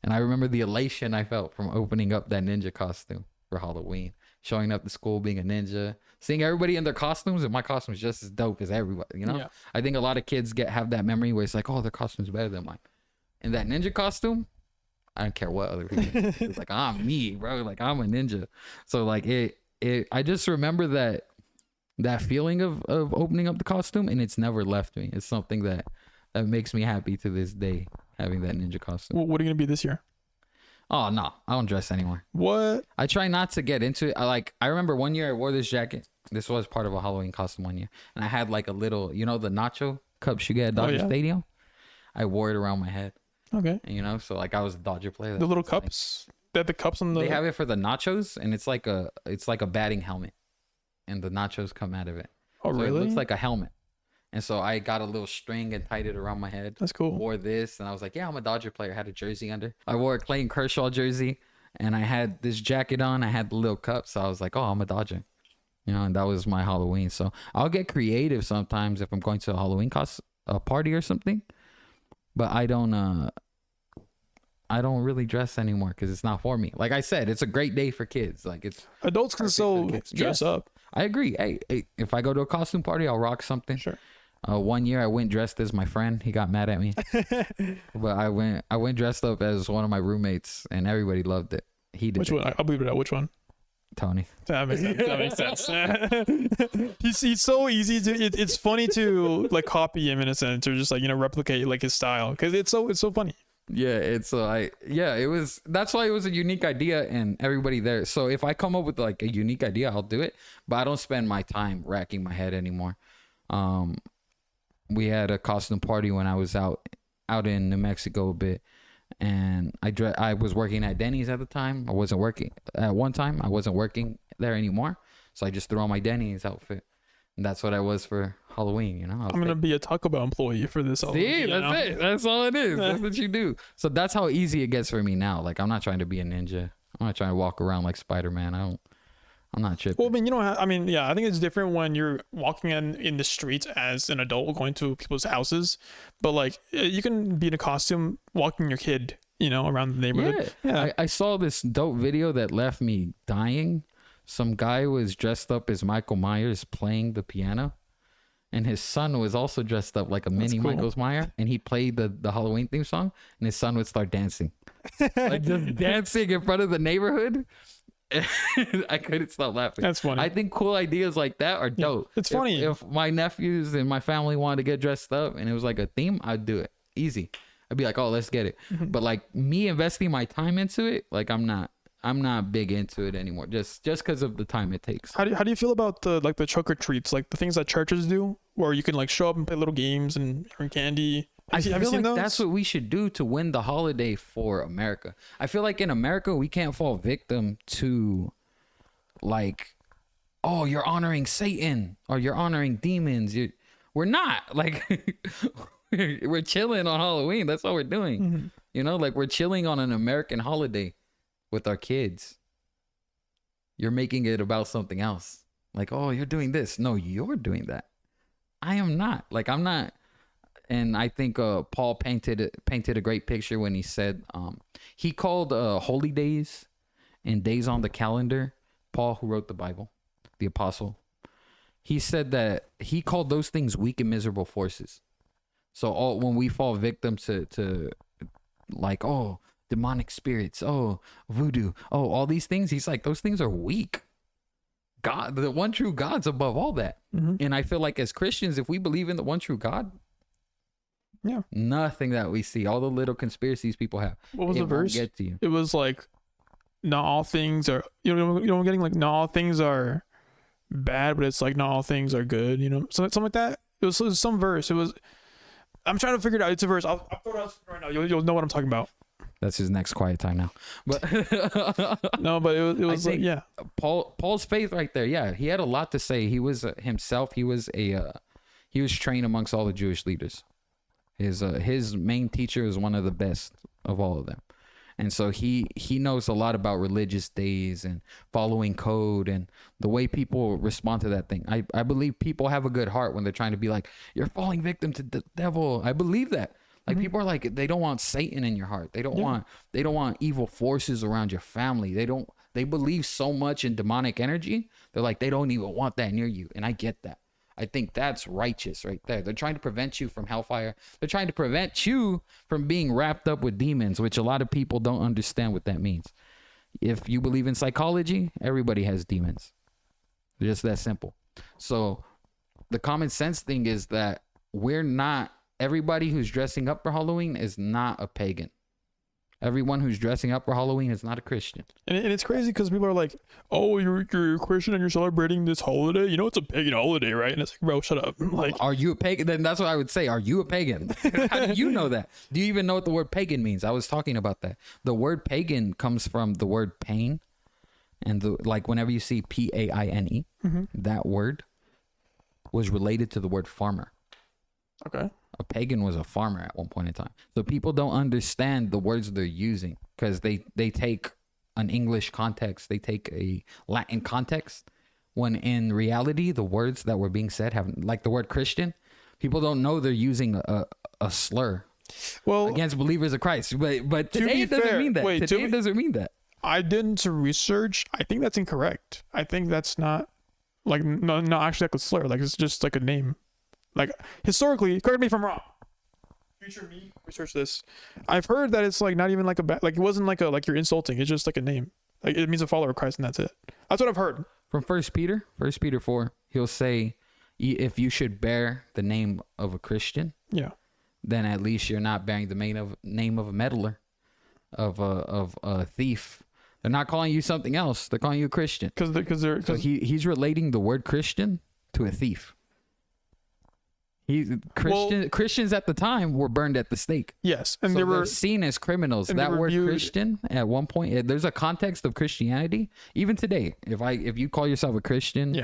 And I remember the elation I felt from opening up that ninja costume for Halloween, showing up to school being a ninja, seeing everybody in their costumes, and my costume was just as dope as everybody, you know? Yeah. I think a lot of kids have that memory where it's like, oh, their costume's better than mine. And that ninja costume, I don't care what other people think. It's like, I'm me, bro. Like, I'm a ninja. So like I just remember that feeling of opening up the costume, and it's never left me. It's something that makes me happy to this day, having that ninja costume.
What are you gonna be this year?
Oh no, I don't dress anymore.
What?
I try not to get into it. I remember one year I wore this jacket. This was part of a Halloween costume one year, and I had like a little, you know, the nacho cups you get at Dodger Stadium. I wore it around my head.
Okay.
And, you know, so like I was a Dodger player.
The little cups. They have the cups on the.
They have it for the nachos, and it's like a batting helmet, and the nachos come out of it.
Oh,
so
really?
It looks like a helmet. And so I got a little string and tied it around my head.
That's cool.
Wore this, and I was like, yeah, I'm a Dodger player. I had a jersey under. I wore a Clayton Kershaw jersey, and I had this jacket on. I had the little cup, so I was like, oh, I'm a Dodger. You know, and that was my Halloween. So I'll get creative sometimes if I'm going to a Halloween party or something. But I don't really dress anymore because it's not for me. Like I said, it's a great day for kids. Like it's
adults can still dress up.
I agree. Hey, if I go to a costume party, I'll rock something.
Sure.
One year I went dressed as my friend. He got mad at me, but I went dressed up as one of my roommates, and everybody loved it. He did.
Which one? I'll believe it out. Which one?
Tony.
That makes sense. he's so easy to. It's funny to like copy him in a sense, or just like, you know, replicate like his style, because it's so funny.
Yeah, it was, that's why it was a unique idea and everybody there. So if I come up with like a unique idea, I'll do it, but I don't spend my time racking my head anymore. We had a costume party when I was out in New Mexico a bit, and I was working at Denny's at the time. I wasn't working there anymore. So I just threw on my Denny's outfit. And that's what I was for Halloween, you know.
I'm gonna be a Taco Bell employee for this.
See, that's it. That's all it is. That's what you do. So that's how easy it gets for me now. Like, I'm not trying to be a ninja. I'm not trying to walk around like Spider-Man. I'm not tripping.
Well, I mean, you know, I think it's different when you're walking in the streets as an adult going to people's houses, but like you can be in a costume walking your kid, you know, around the neighborhood.
Yeah. I saw this dope video that left me dying. some guy was dressed up as Michael Myers playing the piano, and his son was also dressed up like a mini
cool.
Michael Myers, and he played the Halloween theme song, and his son would start dancing, like just dancing in front of the neighborhood. I couldn't stop laughing.
That's funny.
I think cool ideas like that are dope.
It's funny.
If my nephews and my family wanted to get dressed up and it was like a theme, I'd do it easy. I'd be like, oh, let's get it. But like me investing my time into it, like I'm not big into it anymore. Just because of the time it takes.
How do you feel about the trick or treats, like the things that churches do, where you can like show up and play little games and earn candy?
I
Have you
feel
seen
like
those?
that's what we should do to win the holiday for America. I feel like in America we can't fall victim to like, oh, you're honoring Satan or you're honoring demons. We're not like we're chilling on Halloween. That's all we're doing. You know, like we're chilling on an American holiday with our kids. You're making it about something else. Like, oh, you're doing this. No, you're doing that. I am not. Like, I'm not. And I think Paul painted a great picture when he said he called holy days and days on the calendar. Paul, who wrote the Bible, the apostle, he said that he called those things weak and miserable forces. So when we fall victim to like, oh, demonic spirits, oh, voodoo, oh, all these things, he's like, those things are weak. God, the one true God's above all that. And I feel like as Christians, if we believe in the one true God, nothing that we see, all the little conspiracies people have,
what was the verse?
Get to you.
It was like, not all things are, I'm getting like, not all things are bad, but it's like not all things are good, something like that. It was some verse. I'm trying to figure it out. It's a verse. I'll throw it out right now. You'll know what I'm talking about.
That's his next quiet time now. But
no, but it was like, yeah.
Paul's faith right there. Yeah, he had a lot to say. He was himself. He was trained amongst all the Jewish leaders. His main teacher is one of the best of all of them. And so he knows a lot about religious days and following code and the way people respond to that thing. I believe people have a good heart when they're trying to be like, you're falling victim to the devil. I believe that. Like people are like, they don't want Satan in your heart. They don't want evil forces around your family. They believe so much in demonic energy. They're like, they don't even want that near you. And I get that. I think that's righteous right there. They're trying to prevent you from hellfire. They're trying to prevent you from being wrapped up with demons, which a lot of people don't understand what that means. If you believe in psychology, everybody has demons. They're just that simple. So the common sense thing is that everybody who's dressing up for Halloween is not a pagan. Everyone who's dressing up for Halloween is not a Christian.
And it's crazy because people are like, oh, you're a Christian and you're celebrating this holiday? You know it's a pagan holiday, right? And it's like, bro, shut up. Like,
are you a pagan? Then that's what I would say. Are you a pagan? How do you know that? Do you even know what the word pagan means? I was talking about that. The word pagan comes from the word pain. And like whenever you see Paine, that word was related to the word farmer.
Okay.
A pagan was a farmer at one point in time. So people don't understand the words they're using because they take an English context, they take a Latin context, when in reality the words that were being said have, like the word Christian, people don't know they're using a slur against believers of Christ. But today it doesn't mean that. Today it doesn't mean that.
I did some research. I think that's incorrect. I think that's not like not actually like a slur. Like it's just like a name. Like historically, correct me if I'm wrong. Future me, research this. I've heard that it's like not even like a bad, like it wasn't like you're insulting. It's just like a name. Like it means a follower of Christ, and that's it. That's what I've heard.
From 1 Peter 4, he'll say, if you should bear the name of a Christian, then at least you're not bearing the name of a meddler, of a thief. They're not calling you something else. They're calling you a Christian. So he's relating the word Christian to a thief. Christians at the time were burned at the stake.
Yes, and
so
they were
seen as criminals. That word Christian at one point, there's a context of Christianity. Even today, if you call yourself a Christian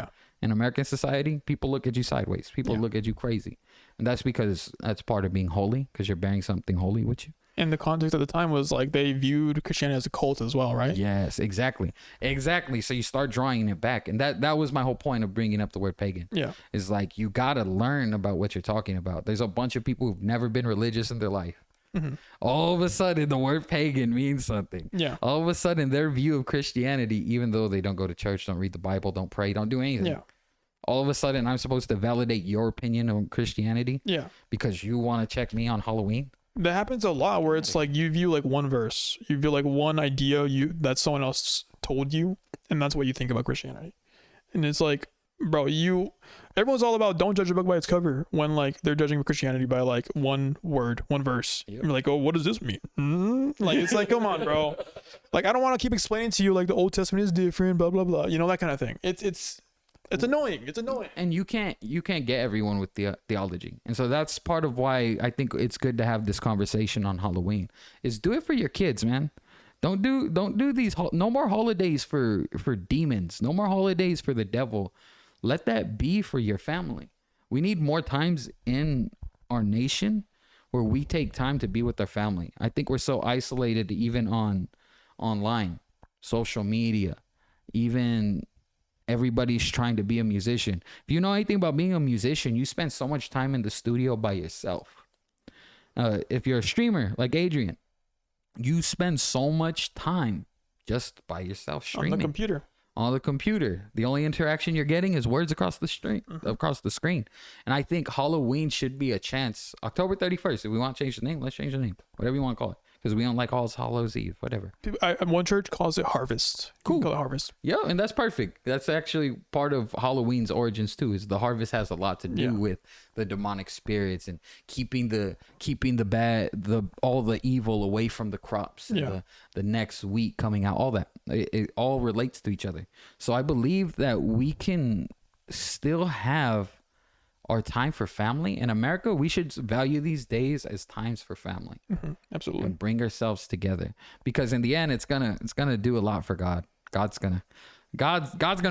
in American society, people look at you sideways. People look at you crazy, and that's because that's part of being holy, because you're bearing something holy with you. And
the context at the time was like they viewed Christianity as a cult as well, right?
Yes, exactly. So you start drawing it back. And that was my whole point of bringing up the word pagan. Yeah. Is like you got to learn about what you're talking about. There's a bunch of people who've never been religious in their life. All of a sudden, the word pagan means something.
Yeah.
All of a sudden, their view of Christianity, even though they don't go to church, don't read the Bible, don't pray, don't do anything.
Yeah.
All of a sudden, I'm supposed to validate your opinion on Christianity.
Yeah.
Because you want to check me on Halloween.
That happens a lot where it's like you view like one verse, you view like one idea that someone else told you, and that's what you think about Christianity. And it's like, bro, everyone's all about don't judge a book by its cover when like they're judging Christianity by like one word, one verse. Yep. You're like, oh, what does this mean? Like, it's like, come on, bro. Like, I don't want to keep explaining to you like the Old Testament is different, blah blah blah. You know, that kind of thing. It's annoying. It's annoying.
And you can't get everyone with the theology. And so that's part of why I think it's good to have this conversation on Halloween. Is do it for your kids, man. Don't do these no more holidays for demons. No more holidays for the devil. Let that be for your family. We need more times in our nation where we take time to be with our family. I think we're so isolated even online, social media, even everybody's trying to be a musician. If you know anything about being a musician, you spend so much time in the studio by yourself. If you're a streamer like Adrian, you spend so much time just by yourself streaming.
On the computer.
On the computer. The only interaction you're getting is words across the screen. And I think Halloween should be a chance. October 31st, if we want to change the name, let's change the name. Whatever you want to call it. Because we don't like All Hallows Eve, whatever.
One church calls it Harvest.
Cool.
Call it Harvest.
Yeah, and that's perfect. That's actually part of Halloween's origins too. Is the harvest has a lot to do with the demonic spirits and keeping the all the evil away from the crops. And the next wheat coming out. All that it all relates to each other. So I believe that we can still have our time for family. In America, we should value these days as times for family.
Absolutely.
And bring ourselves together, because in the end it's gonna do a lot for God. God's gonna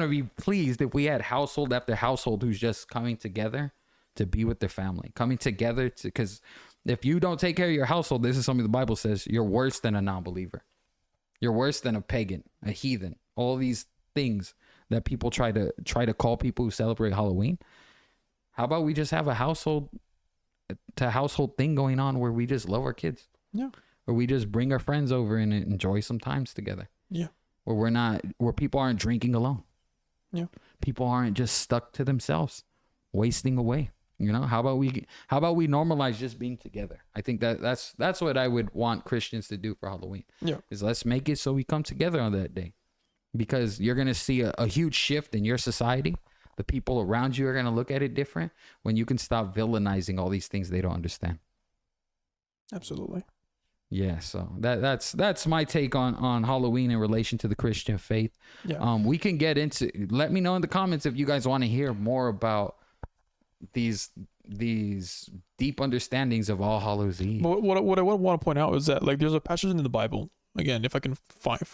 be pleased if we had household after household who's just coming together to be with their family, coming together to, because if you don't take care of your household, this is something the Bible says, you're worse than a non-believer. You're worse than a pagan, a heathen, all these things that people try to call people who celebrate Halloween. How about we just have a household thing going on where we just love our kids?
Yeah.
Where we just bring our friends over and enjoy some times together.
Yeah.
Where people aren't drinking alone.
Yeah.
People aren't just stuck to themselves, wasting away. You know, how about we normalize just being together? I think that's what I would want Christians to do for Halloween.
Yeah.
Is let's make it so we come together on that day. Because you're going to see a huge shift in your society. The people around you are going to look at it different when you can stop villainizing all these things they don't understand.
Absolutely.
Yeah, so that's my take on Halloween in relation to the Christian faith.
Yeah.
We can get into, let me know in the comments if you guys want to hear more about these deep understandings of All Hallows Eve.
What I want to point out is that like there's a passage in the Bible, again, if I can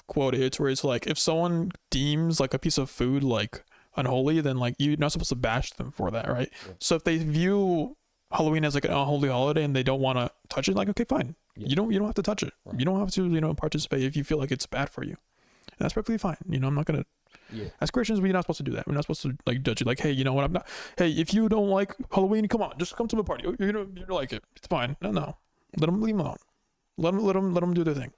quote it, where it's like if someone deems like a piece of food like unholy, then like you're not supposed to bash them for that, right? Yeah. So if they view Halloween as like an unholy holiday and they don't want to touch it, like, okay, fine. Yeah. You don't have to touch it. Right. You don't have to, participate if you feel like it's bad for you. And that's perfectly fine. I'm not gonna as Christians, we're not supposed to do that. We're not supposed to like judge it. Like, hey, you know what? I'm not. Hey, if you don't like Halloween, come on, just come to the party. You're gonna like it. It's fine. No. Leave them alone. Let them do their thing.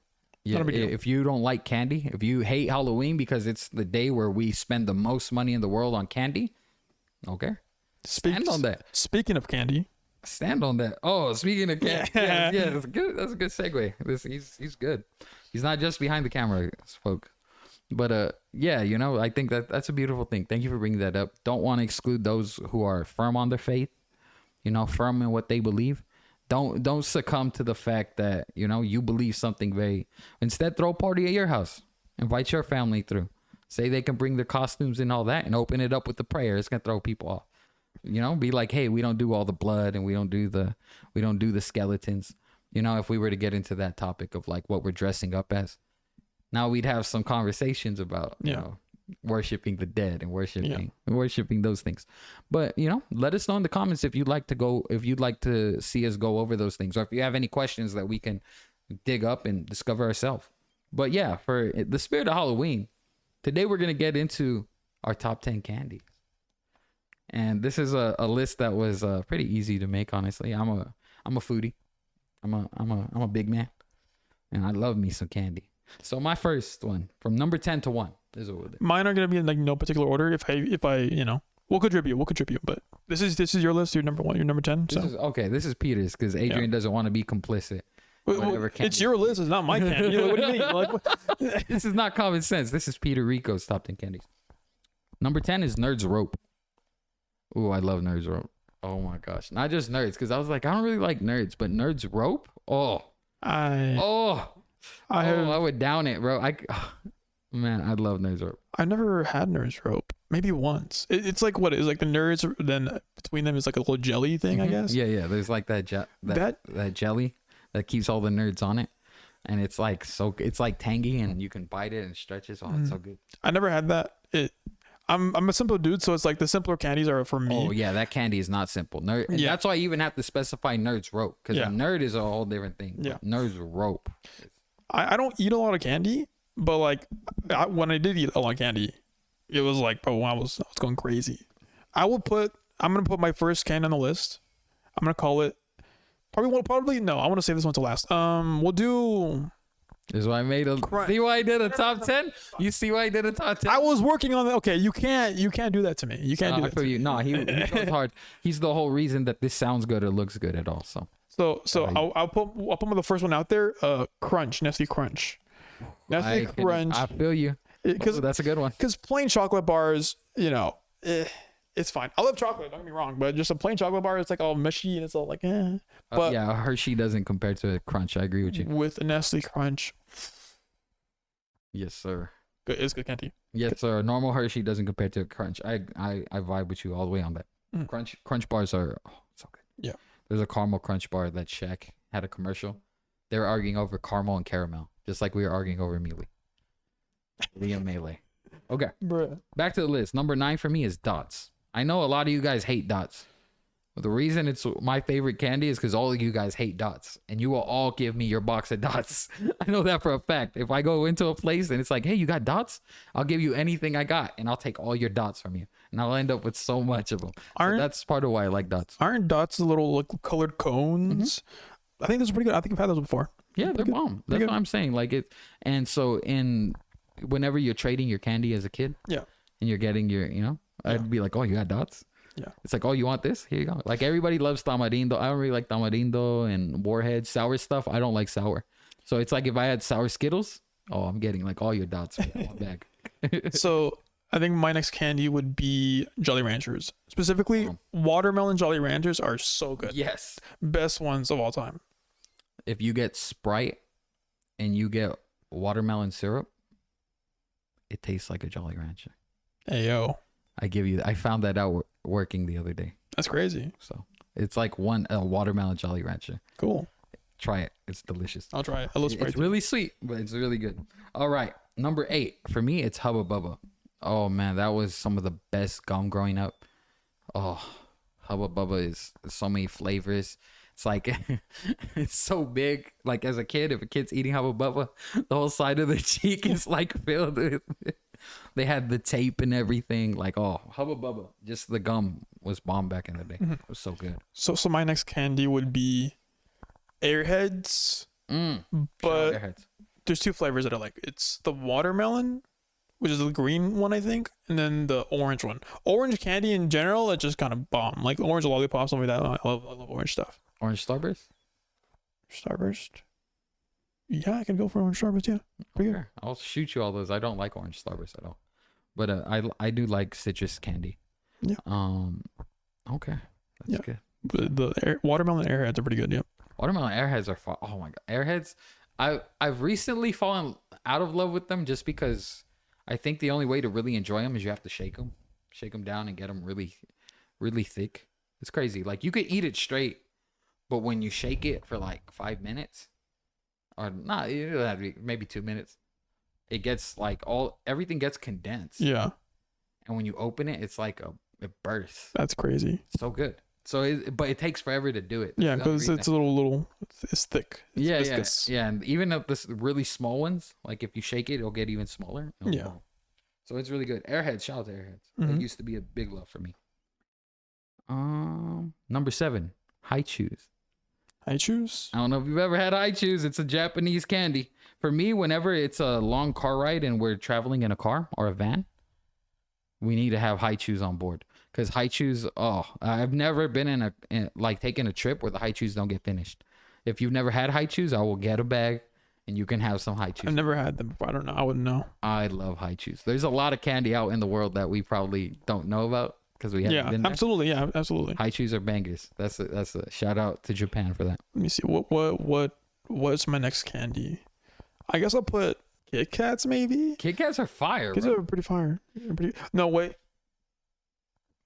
Yeah, if you don't like candy, if you hate Halloween because it's the day where we spend the most money in the world on candy, okay, stand on that.
Speaking of candy,
stand on that. Oh, speaking of candy, yeah, that's good. That's a good segue. He's good. He's not just behind the camera, folks. But I think that's a beautiful thing. Thank you for bringing that up. Don't want to exclude those who are firm on their faith, firm in what they believe. Don't succumb to the fact that, you believe something very. Instead, throw a party at your house. Invite your family through. Say they can bring their costumes and all that and open it up with the prayer. It's going to throw people off. Be like, hey, we don't do all the blood and we don't do the skeletons. If we were to get into that topic of like what we're dressing up as. Now we'd have some conversations about, worshiping the dead and worshiping those things. But let us know in the comments if you'd like to see us go over those things, or if you have any questions that we can dig up and discover ourselves. But yeah, for the spirit of Halloween, today we're gonna get into our top 10 candies, and this is a list that was pretty easy to make. Honestly, I'm a foodie. I'm a big man, and I love me some candy. So my first one from number 10 to 1. This is what we'll do.
Mine are gonna be in like no particular order. If I we'll contribute. But this is your list. Your number 1. Your number 10. So
This is Peter's because Adrian doesn't want to be complicit.
it's your list. It's not my candy. What do you mean? Like,
This is not common sense. This is Peter Rico's top 10 candies. Number 10 is Nerds Rope. Ooh, I love Nerds Rope. Oh my gosh. Not just Nerds, because I was like, I don't really like Nerds, but Nerds Rope? I would down it, bro. Man, I love Nerds Rope.
I never had Nerds Rope. Maybe once. It's like what? It's like the Nerds, then between them is like a little jelly thing, I guess.
Yeah. There's like that jelly that keeps all the nerds on it. And it's like it's like tangy and you can bite it and stretch it. Oh, it's so good.
I never had that. I'm a simple dude, so it's like the simpler candies are for me.
Oh yeah, that candy is not simple. That's why I even have to specify Nerds Rope, because a nerd is a whole different thing. Yeah, Nerds Rope.
I don't eat a lot of candy, but like when I did eat a lot of candy, it was like, bro, I was going crazy. I'm gonna put my first candy on the list. I'm gonna call it probably no. I want to save this one to last. We'll do.
This is why I made see why I did a top 10? You see why I did a top 10?
I was working on it. Okay, you can't do that to me. You can't do that. I feel
you. No, he goes hard. He's the whole reason that this sounds good or looks good at all. So I'll put the first one out there. Crunch, Nestle Crunch. Nestle Crunch. I feel you. Because that's a good one.
Because plain chocolate bars, it's fine. I love chocolate, don't get me wrong, but just a plain chocolate bar, it's like all mushy and it's all like, But
yeah, Hershey doesn't compare to a Crunch. I agree with you.
With a Nestle Crunch.
Yes, sir.
Good, it's good candy.
Yes, sir. A normal Hershey doesn't compare to a Crunch. I vibe with you all the way on that. Crunch bars are so good.
Yeah.
There's a caramel Crunch bar that Shaq had a commercial. They were arguing over caramel and caramel, just like we were arguing over Mealy. Liam Melee. Okay.
Bruh.
Back to the list. Number 9 for me is Dots. I know a lot of you guys hate Dots. But the reason it's my favorite candy is because all of you guys hate Dots. And you will all give me your box of Dots. I know that for a fact. If I go into a place and it's like, hey, you got Dots? I'll give you anything I got. And I'll take all your Dots from you. And I'll end up with so much of them. So that's part of why I like Dots.
Aren't Dots the little colored cones? Mm-hmm. I think those are pretty good. I think I've had those before.
Yeah, they're bomb. That's what I'm saying. Like it. And so whenever you're trading your candy as a kid.
Yeah.
And you're getting your, I'd be like, oh, you got Dots?
Yeah.
It's like, oh, you want this? Here you go. Like everybody loves tamarindo. I don't really like tamarindo and warhead sour stuff. I don't like sour. So it's like if I had sour Skittles, I'm getting like all your Dots in one bag.
So I think my next candy would be Jolly Ranchers. Specifically, watermelon Jolly Ranchers are so good.
Yes.
Best ones of all time.
If you get Sprite and you get watermelon syrup, it tastes like a Jolly Rancher.
Hey, yo.
I found that out working the other day.
That's crazy.
So it's like a watermelon Jolly Rancher.
Cool.
Try it. It's delicious.
I'll try it. It's
really sweet, but it's really good. All right. Number 8. For me, it's Hubba Bubba. Oh, man. That was some of the best gum growing up. Oh, Hubba Bubba is so many flavors. It's like, it's so big. Like as a kid, if a kid's eating Hubba Bubba, the whole side of the cheek is like filled with they had the tape and everything. Like, Hubba Bubba. Just the gum was bomb back in the day. It was so good.
So my next candy would be Airheads. But
Airheads.
There's 2 flavors that I like. It's the watermelon, which is the green one, I think, and then the orange one. Orange candy in general, it's just kind of bomb. Like orange lollipops, something like that. I love orange stuff.
Orange Starburst?
Starburst? Yeah, I can go for orange Starburst, yeah. Pretty good.
I'll shoot you all those. I don't like orange Starburst at all. But I do like citrus candy.
Yeah.
Okay. That's good.
The watermelon Airheads are pretty good, yeah.
Watermelon Airheads are fun. Oh my god. Airheads. I've recently fallen out of love with them just because I think the only way to really enjoy them is you have to shake them down and get them really, really thick. It's crazy. Like you could eat it straight, but when you shake it for like 5 minutes, or not, maybe 2 minutes, it gets like everything gets condensed.
Yeah.
And when you open it, it's like it bursts.
That's crazy.
So good. So, but it takes forever to do it.
Yeah, because it's it's thick. It's
viscous. Yeah. And even if this really small ones, like if you shake it, it'll get even smaller.
Yeah.
So it's really good. Airheads, shout out to Airheads.
Mm-hmm.
It used to be a big love for me. Number 7, High Chews.
I choose.
I don't know if you've ever had high chews. It's a Japanese candy. For me, whenever it's a long car ride and we're traveling in a car or a van, we need to have high chews on board. Because high chews, I've never been taking a trip where the high chews don't get finished. If you've never had high chews, I will get a bag and you can have some high chews.
I've never had them before. I don't know. I wouldn't know.
I love high chews. There's a lot of candy out in the world that we probably don't know about because we haven't been there.
Absolutely. Yeah, absolutely.
High chews are bangers. That's a shout out to Japan for that.
Let me see. What's my next candy? I guess I'll put Kit Kats maybe.
Kit Kats are fire.
Kit Kats are pretty fire. No, wait.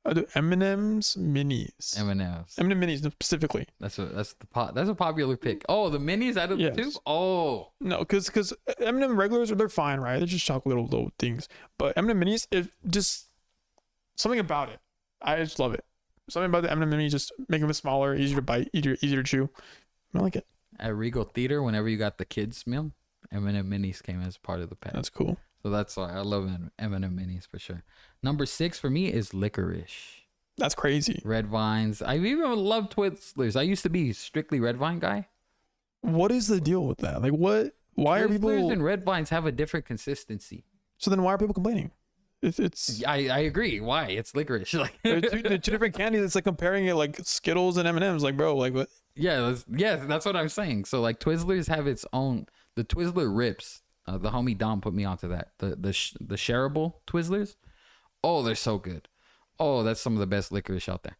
I do M&M's minis.
M&M's.
M&M minis specifically.
That's a popular pick. Oh, the minis out of the tube? Oh.
No, because M&M regulars they're fine, right? They're just chocolate little things. But M&M minis, it just something about it. I just love it. Something about the M&M minis just making them smaller, easier to bite, easier to chew. I like it.
At Rico Theater, whenever you got the kids meal, M&M minis came as part of the pack.
That's cool.
So that's why I love M&M minis for sure. Number 6 for me is licorice.
That's crazy.
Red Vines. I even love Twizzlers. I used to be strictly Red Vine guy.
What is the deal with that? Like what? Why are people?
Twizzlers and Red Vines have a different consistency.
So then why are people complaining? It's.
I agree. Why? It's licorice. Like
they're two different candies. It's like comparing it like Skittles and M&M's. Like bro, like what?
Yeah, that's what I'm saying. So like Twizzlers have its own. The Twizzler Rips. The homie Dom put me onto that. The shareable Twizzlers. Oh, they're so good. Oh, that's some of the best licorice out there.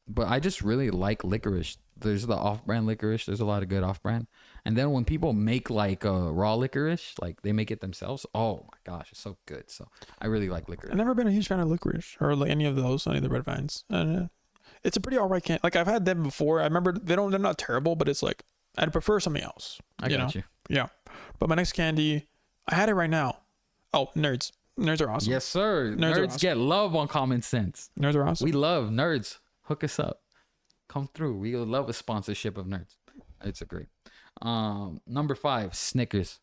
But I just really like licorice. There's the off-brand licorice. There's a lot of good off-brand. And then when people make like raw licorice, like they make it themselves. Oh my gosh, it's so good. So I really like licorice.
I've never been a huge fan of licorice or like any of those, any of the Red Vines. It's a pretty alright candy. Like I've had them before. I remember they're not terrible, but it's like I'd prefer something else.
I got you.
Yeah. But my next candy, I had it right now. Oh, nerds. Nerds are awesome.
Yes, sir. Nerds
awesome.
get love on Common Sense.
Nerds are awesome.
We love nerds. Hook us up. Come through. We love a sponsorship of nerds. It's a great. Number 5, Snickers.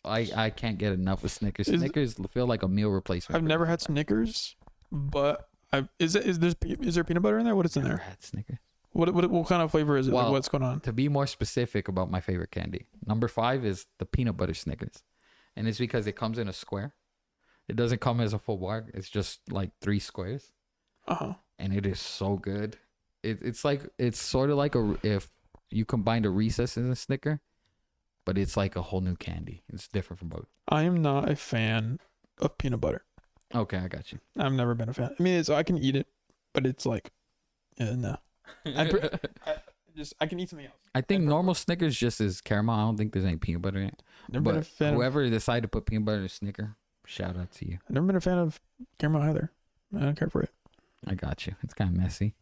I can't get enough of Snickers. Snickers feel like a meal replacement.
I've never had Snickers, but is there peanut butter in there? What is in there?
Never had Snickers.
What kind of flavor is it?
Well,
like what's going on?
To be more specific about my favorite candy, number 5 is the peanut butter Snickers, and it's because it comes in a square. It doesn't come as a full bar. It's just like 3 squares. And it is so good. It's sort of like if you combined a Reese's and a Snicker, but it's like a whole new candy. It's different from both.
I am not a fan of peanut butter.
Okay, I got you.
I've never been a fan. I mean, I can eat it, but it's like, no. I can eat something else.
I think normal Snickers just is caramel. I don't think there's any peanut butter in it.
Never been a fan
whoever decided to put peanut butter in a Snicker, shout out to you.
I've never been a fan of caramel either. I don't care for it.
I got you. It's kind of messy.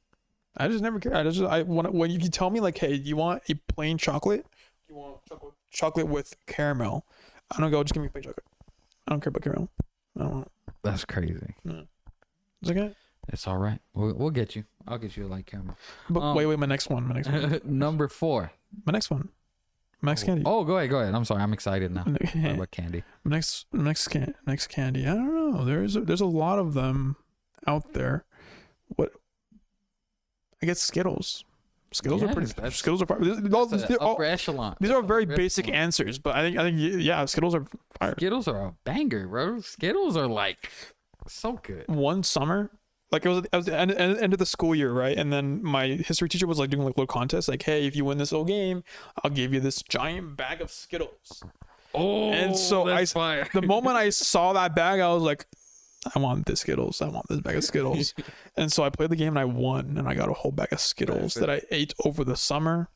I just never care. When you tell me like, hey, you want a plain chocolate? You want chocolate with caramel? I don't go. Just give me plain chocolate. I don't care about caramel. I don't want it.
That's crazy.
No. It's okay.
It's all right. We'll get you. I'll get you a light caramel.
But wait, my next one.
Number 4.
My next one. My next candy.
Oh, go ahead. I'm sorry. I'm excited now. What about candy?
Next candy. I don't know. There's a lot of them out there. What? I guess Skittles. Skittles are probably
upper echelon.
These are very basic answers, but I think yeah, Skittles are fire.
Skittles are a banger, bro. Skittles are like so good.
One summer, like I was at the end of the school year, right? And then my history teacher was like doing like little contests, like, hey, if you win this little game, I'll give you this giant bag of Skittles.
Oh,
and so the moment I saw that bag, I was like, I want this Skittles. I want this bag of Skittles. And so I played the game and I won, and I got a whole bag of Skittles that I ate over the summer.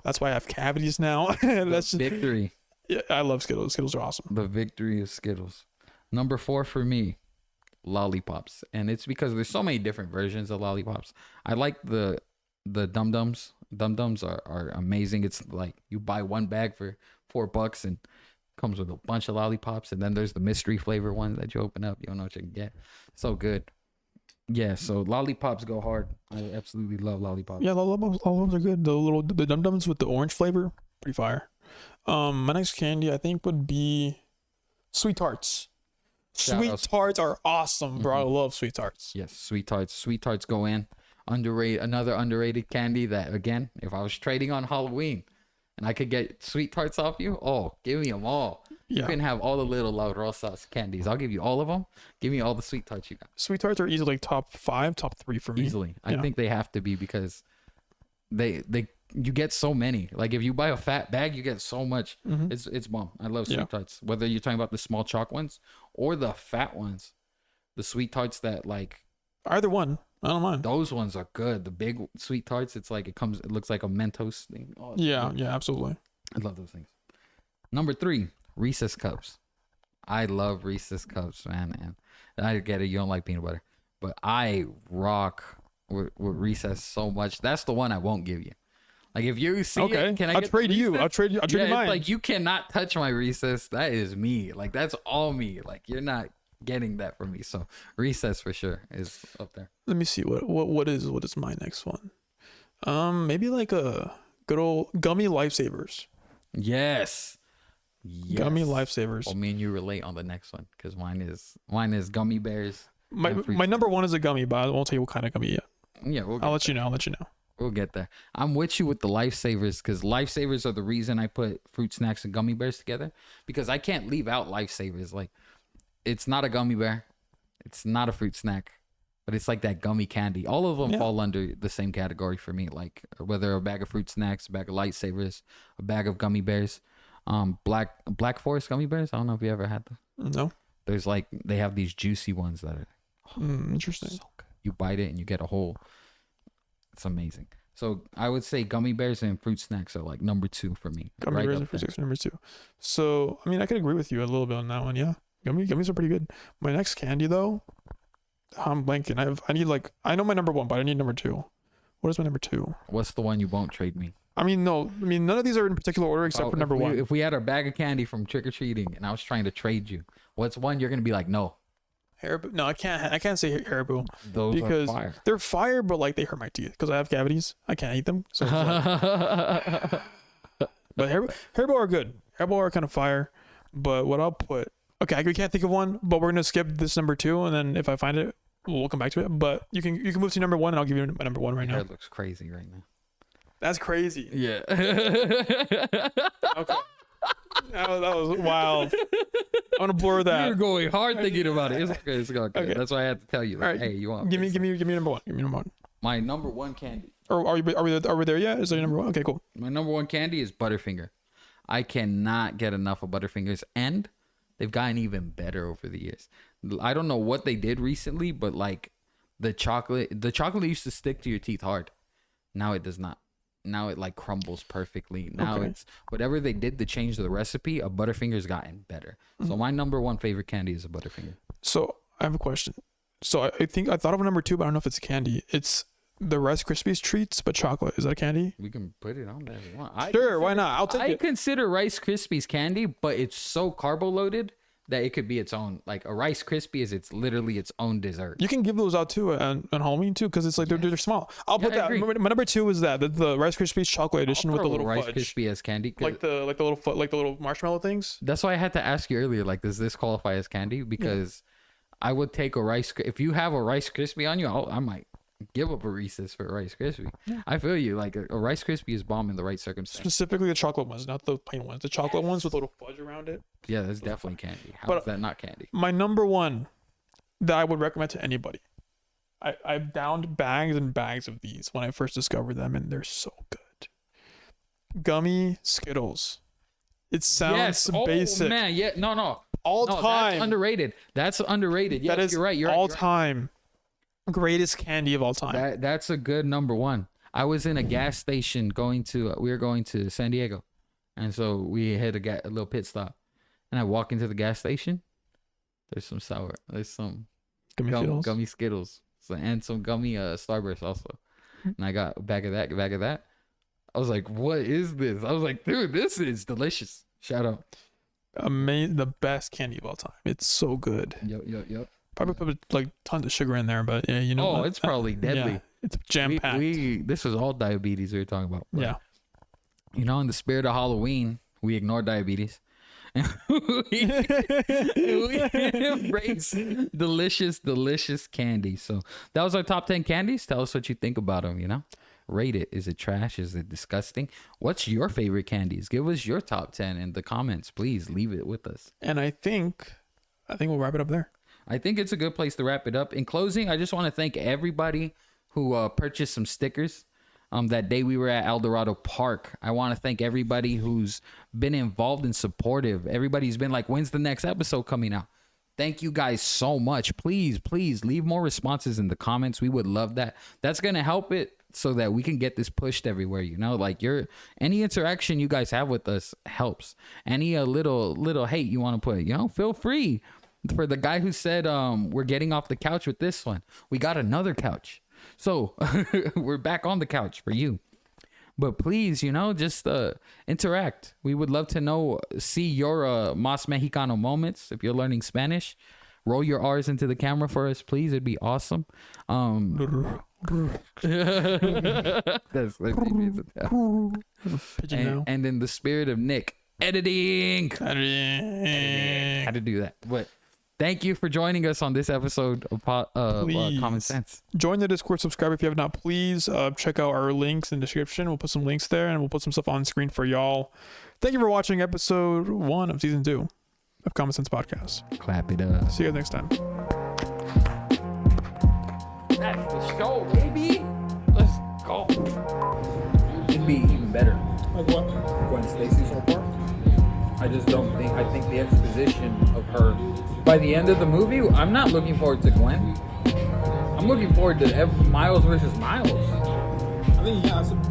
That's why I have cavities now. That's just,
victory.
Yeah, I love Skittles. Skittles are awesome.
The victory of Skittles. Number 4 for me, lollipops. And it's because there's so many different versions of lollipops. I like the Dum-Dums. Dum-Dums are amazing. It's like you buy one bag for $4 and comes with a bunch of lollipops, and then there's the mystery flavor ones that you open up. You don't know what you can get. So good. Yeah, so lollipops go hard. I absolutely love lollipops.
Yeah, lollipops are good. The Dum-Dums with the orange flavor, pretty fire. My next candy I think would be Sweet Tarts. Sweet Tarts are awesome, bro. I love Sweet Tarts.
Yes, Sweet Tarts. Sweet Tarts go in. Another underrated candy that, again, if I was trading on Halloween and I could get sweet tarts off you, oh, give me them all. You can have all the little La Rosas candies. I'll give you all of them. Give me all the sweet tarts you got.
Sweet tarts are easily like top 5, top 3 for me.
Easily. I think they have to be because you get so many. Like if you buy a fat bag, you get so much. It's bomb. I love sweet tarts. Whether you're talking about the small chalk ones or the fat ones, the sweet tarts that like
either one, I don't mind.
Those ones are good. The big sweet tarts, it's like it looks like a Mentos thing. Oh,
yeah, absolutely.
I love those things. Number 3, Reese's Cups. I love Reese's Cups, man. And I get it, you don't like peanut butter, but I rock with Reese's so much. That's the one I won't give you. Like if you see it, can I
I'll trade you. I'll trade you mine.
Like you cannot touch my Reese's. That is me. Like that's all me. Like you're not getting that from me. So Reese's for sure is up there.
Let me see what is my next one. Maybe like a good old gummy lifesavers.
Yes.
Gummy lifesavers.
Well, me and you relate on the next one because mine is gummy bears.
My number 1 is a gummy, but I won't tell you what kind of gummy yet.
Yeah,
I'll let you know.
We'll get there. I'm with you with the lifesavers because lifesavers are the reason I put fruit snacks and gummy bears together because I can't leave out lifesavers. Like it's not a gummy bear, it's not a fruit snack, but it's like that gummy candy. All of them fall under the same category for me. Like whether a bag of fruit snacks, a bag of lifesavers, a bag of gummy bears. Black Forest gummy bears. I don't know if you ever had them.
No.
There's like they have these juicy ones that are
interesting.
So good. You bite it and you get a whole. It's amazing. So I would say gummy bears and fruit snacks are like number 2 for me.
Gummy bears and fruit snacks are number 2. So I mean I could agree with you a little bit on that one. Yeah, gummies are pretty good. My next candy though, I'm blanking. I know my number 1, but I need number 2. What is my number 2?
What's the one you won't trade me?
None of these are in particular order except for number 1.
If we had a bag of candy from trick or treating and I was trying to trade you, what's one you're gonna be like, no?
Haribo? No, I can't say Haribo.
Those
because
are fire.
They're fire, but like they hurt my teeth because I have cavities. I can't eat them. So but Haribo are good. Haribo are kind of fire. But what I'll put, okay, we can't think of one, but we're gonna skip this number 2, and then if I find it, we'll come back to it. But you can move to number 1, and I'll give you my number 1 right now.
Hair looks crazy right now.
That's crazy.
Yeah.
Okay. That was wild. I'm gonna blur that.
You're going hard thinking about it. It's okay. It's okay. That's why I had to tell you. Like,
all right.
Hey, you want?
Give me number 1. Give me number 1.
My number 1 candy.
Or are we there yet? Is that your number 1? Okay, cool.
My number 1 candy is Butterfinger. I cannot get enough of Butterfingers, and they've gotten even better over the years. I don't know what they did recently, but like the chocolate used to stick to your teeth hard. Now it does not. Now it like crumbles perfectly. Now it's whatever they did to change the recipe, a Butterfinger's gotten better. So my number 1 favorite candy is a Butterfinger.
So I have a question. So I think I thought of a number 2, but I don't know if it's a candy. It's the Rice Krispies treats, but chocolate. Is that a candy?
We can put it on there if you want.
Sure, why not? I'll take it.
I consider Rice Krispies candy, but it's so carbo loaded that it could be its own. Like a Rice Krispie it's literally its own dessert.
You can give those out too on Halloween too, because it's like they're small. I'll put that. My number 2 is the Rice Krispies chocolate edition with the little
Rice
fudge.
Krispie as candy,
like the little marshmallow things.
That's why I had to ask you earlier. Like, does this qualify as candy? Because I would take a if you have a Rice Krispie on you, I might give up a Reese's for a Rice Krispie. Yeah. I feel you. Like a Rice Krispie is bomb in the right circumstances.
Specifically the chocolate ones, not the plain ones. The chocolate ones with a little fudge around it.
Yeah, that's definitely candy. How is that not candy?
My number 1 that I would recommend to anybody. I've downed bags and bags of these when I first discovered them, and they're so good. Gummy Skittles. It sounds basic.
Oh man, yeah, no.
All time.
That's underrated. Yes, you're right. You're
all
right.
time. Greatest candy of all time.
That's a good number 1. I was in a gas station we were going to San Diego, and so we had a little pit stop, and I walk into the gas station. There's some gummy Skittles, and some gummy Starburst also, and I got a bag of that. I was like, what is this? I was like, dude, this is delicious. Shout out.
Amazing, the best candy of all time. It's so good.
Yep.
Probably put like tons of sugar in there, but yeah, you know.
Oh, it's probably deadly.
Yeah, it's jam packed.
This is all diabetes we were talking about.
Yeah.
You know, in the spirit of Halloween, we ignore diabetes, we embrace delicious candy. So that was our top 10 candies. Tell us what you think about them, you know? Rate it. Is it trash? Is it disgusting? What's your favorite candies? Give us your top 10 in the comments. Please leave it with us.
And I think we'll wrap it up there.
I think it's a good place to wrap it up. In closing, I just want to thank everybody who purchased some stickers that day we were at El Dorado Park. I want to thank everybody who's been involved and supportive. Everybody's been like, when's the next episode coming out? Thank you guys so much. Please leave more responses in the comments. We would love that. That's going to help it so that we can get this pushed everywhere, you know? Like any interaction you guys have with us helps. Any little hate you want to put, you know, feel free. For the guy who said we're getting off the couch with this one, we got another couch. So we're back on the couch for you. But please, you know, just interact. We would love to see your Mas Mexicano moments. If you're learning Spanish, roll your R's into the camera for us, please. It'd be awesome. And in the spirit of Nick, editing. How to do that. But thank you for joining us on this episode of Common Sense.
Join the Discord, subscribe if you have not. Please check out our links in the description. We'll put some links there and we'll put some stuff on screen for y'all. Thank you for watching episode 1 of season 2 of Common Sense Podcast.
Clap it up.
See you guys next time.
That's the show, baby. Let's go. It'd be even better.
Like what?
Gwen Stacy's whole part. I think the exposition of her by the end of the movie, I'm not looking forward to Gwen. I'm looking forward to Miles versus Miles.
I think he has some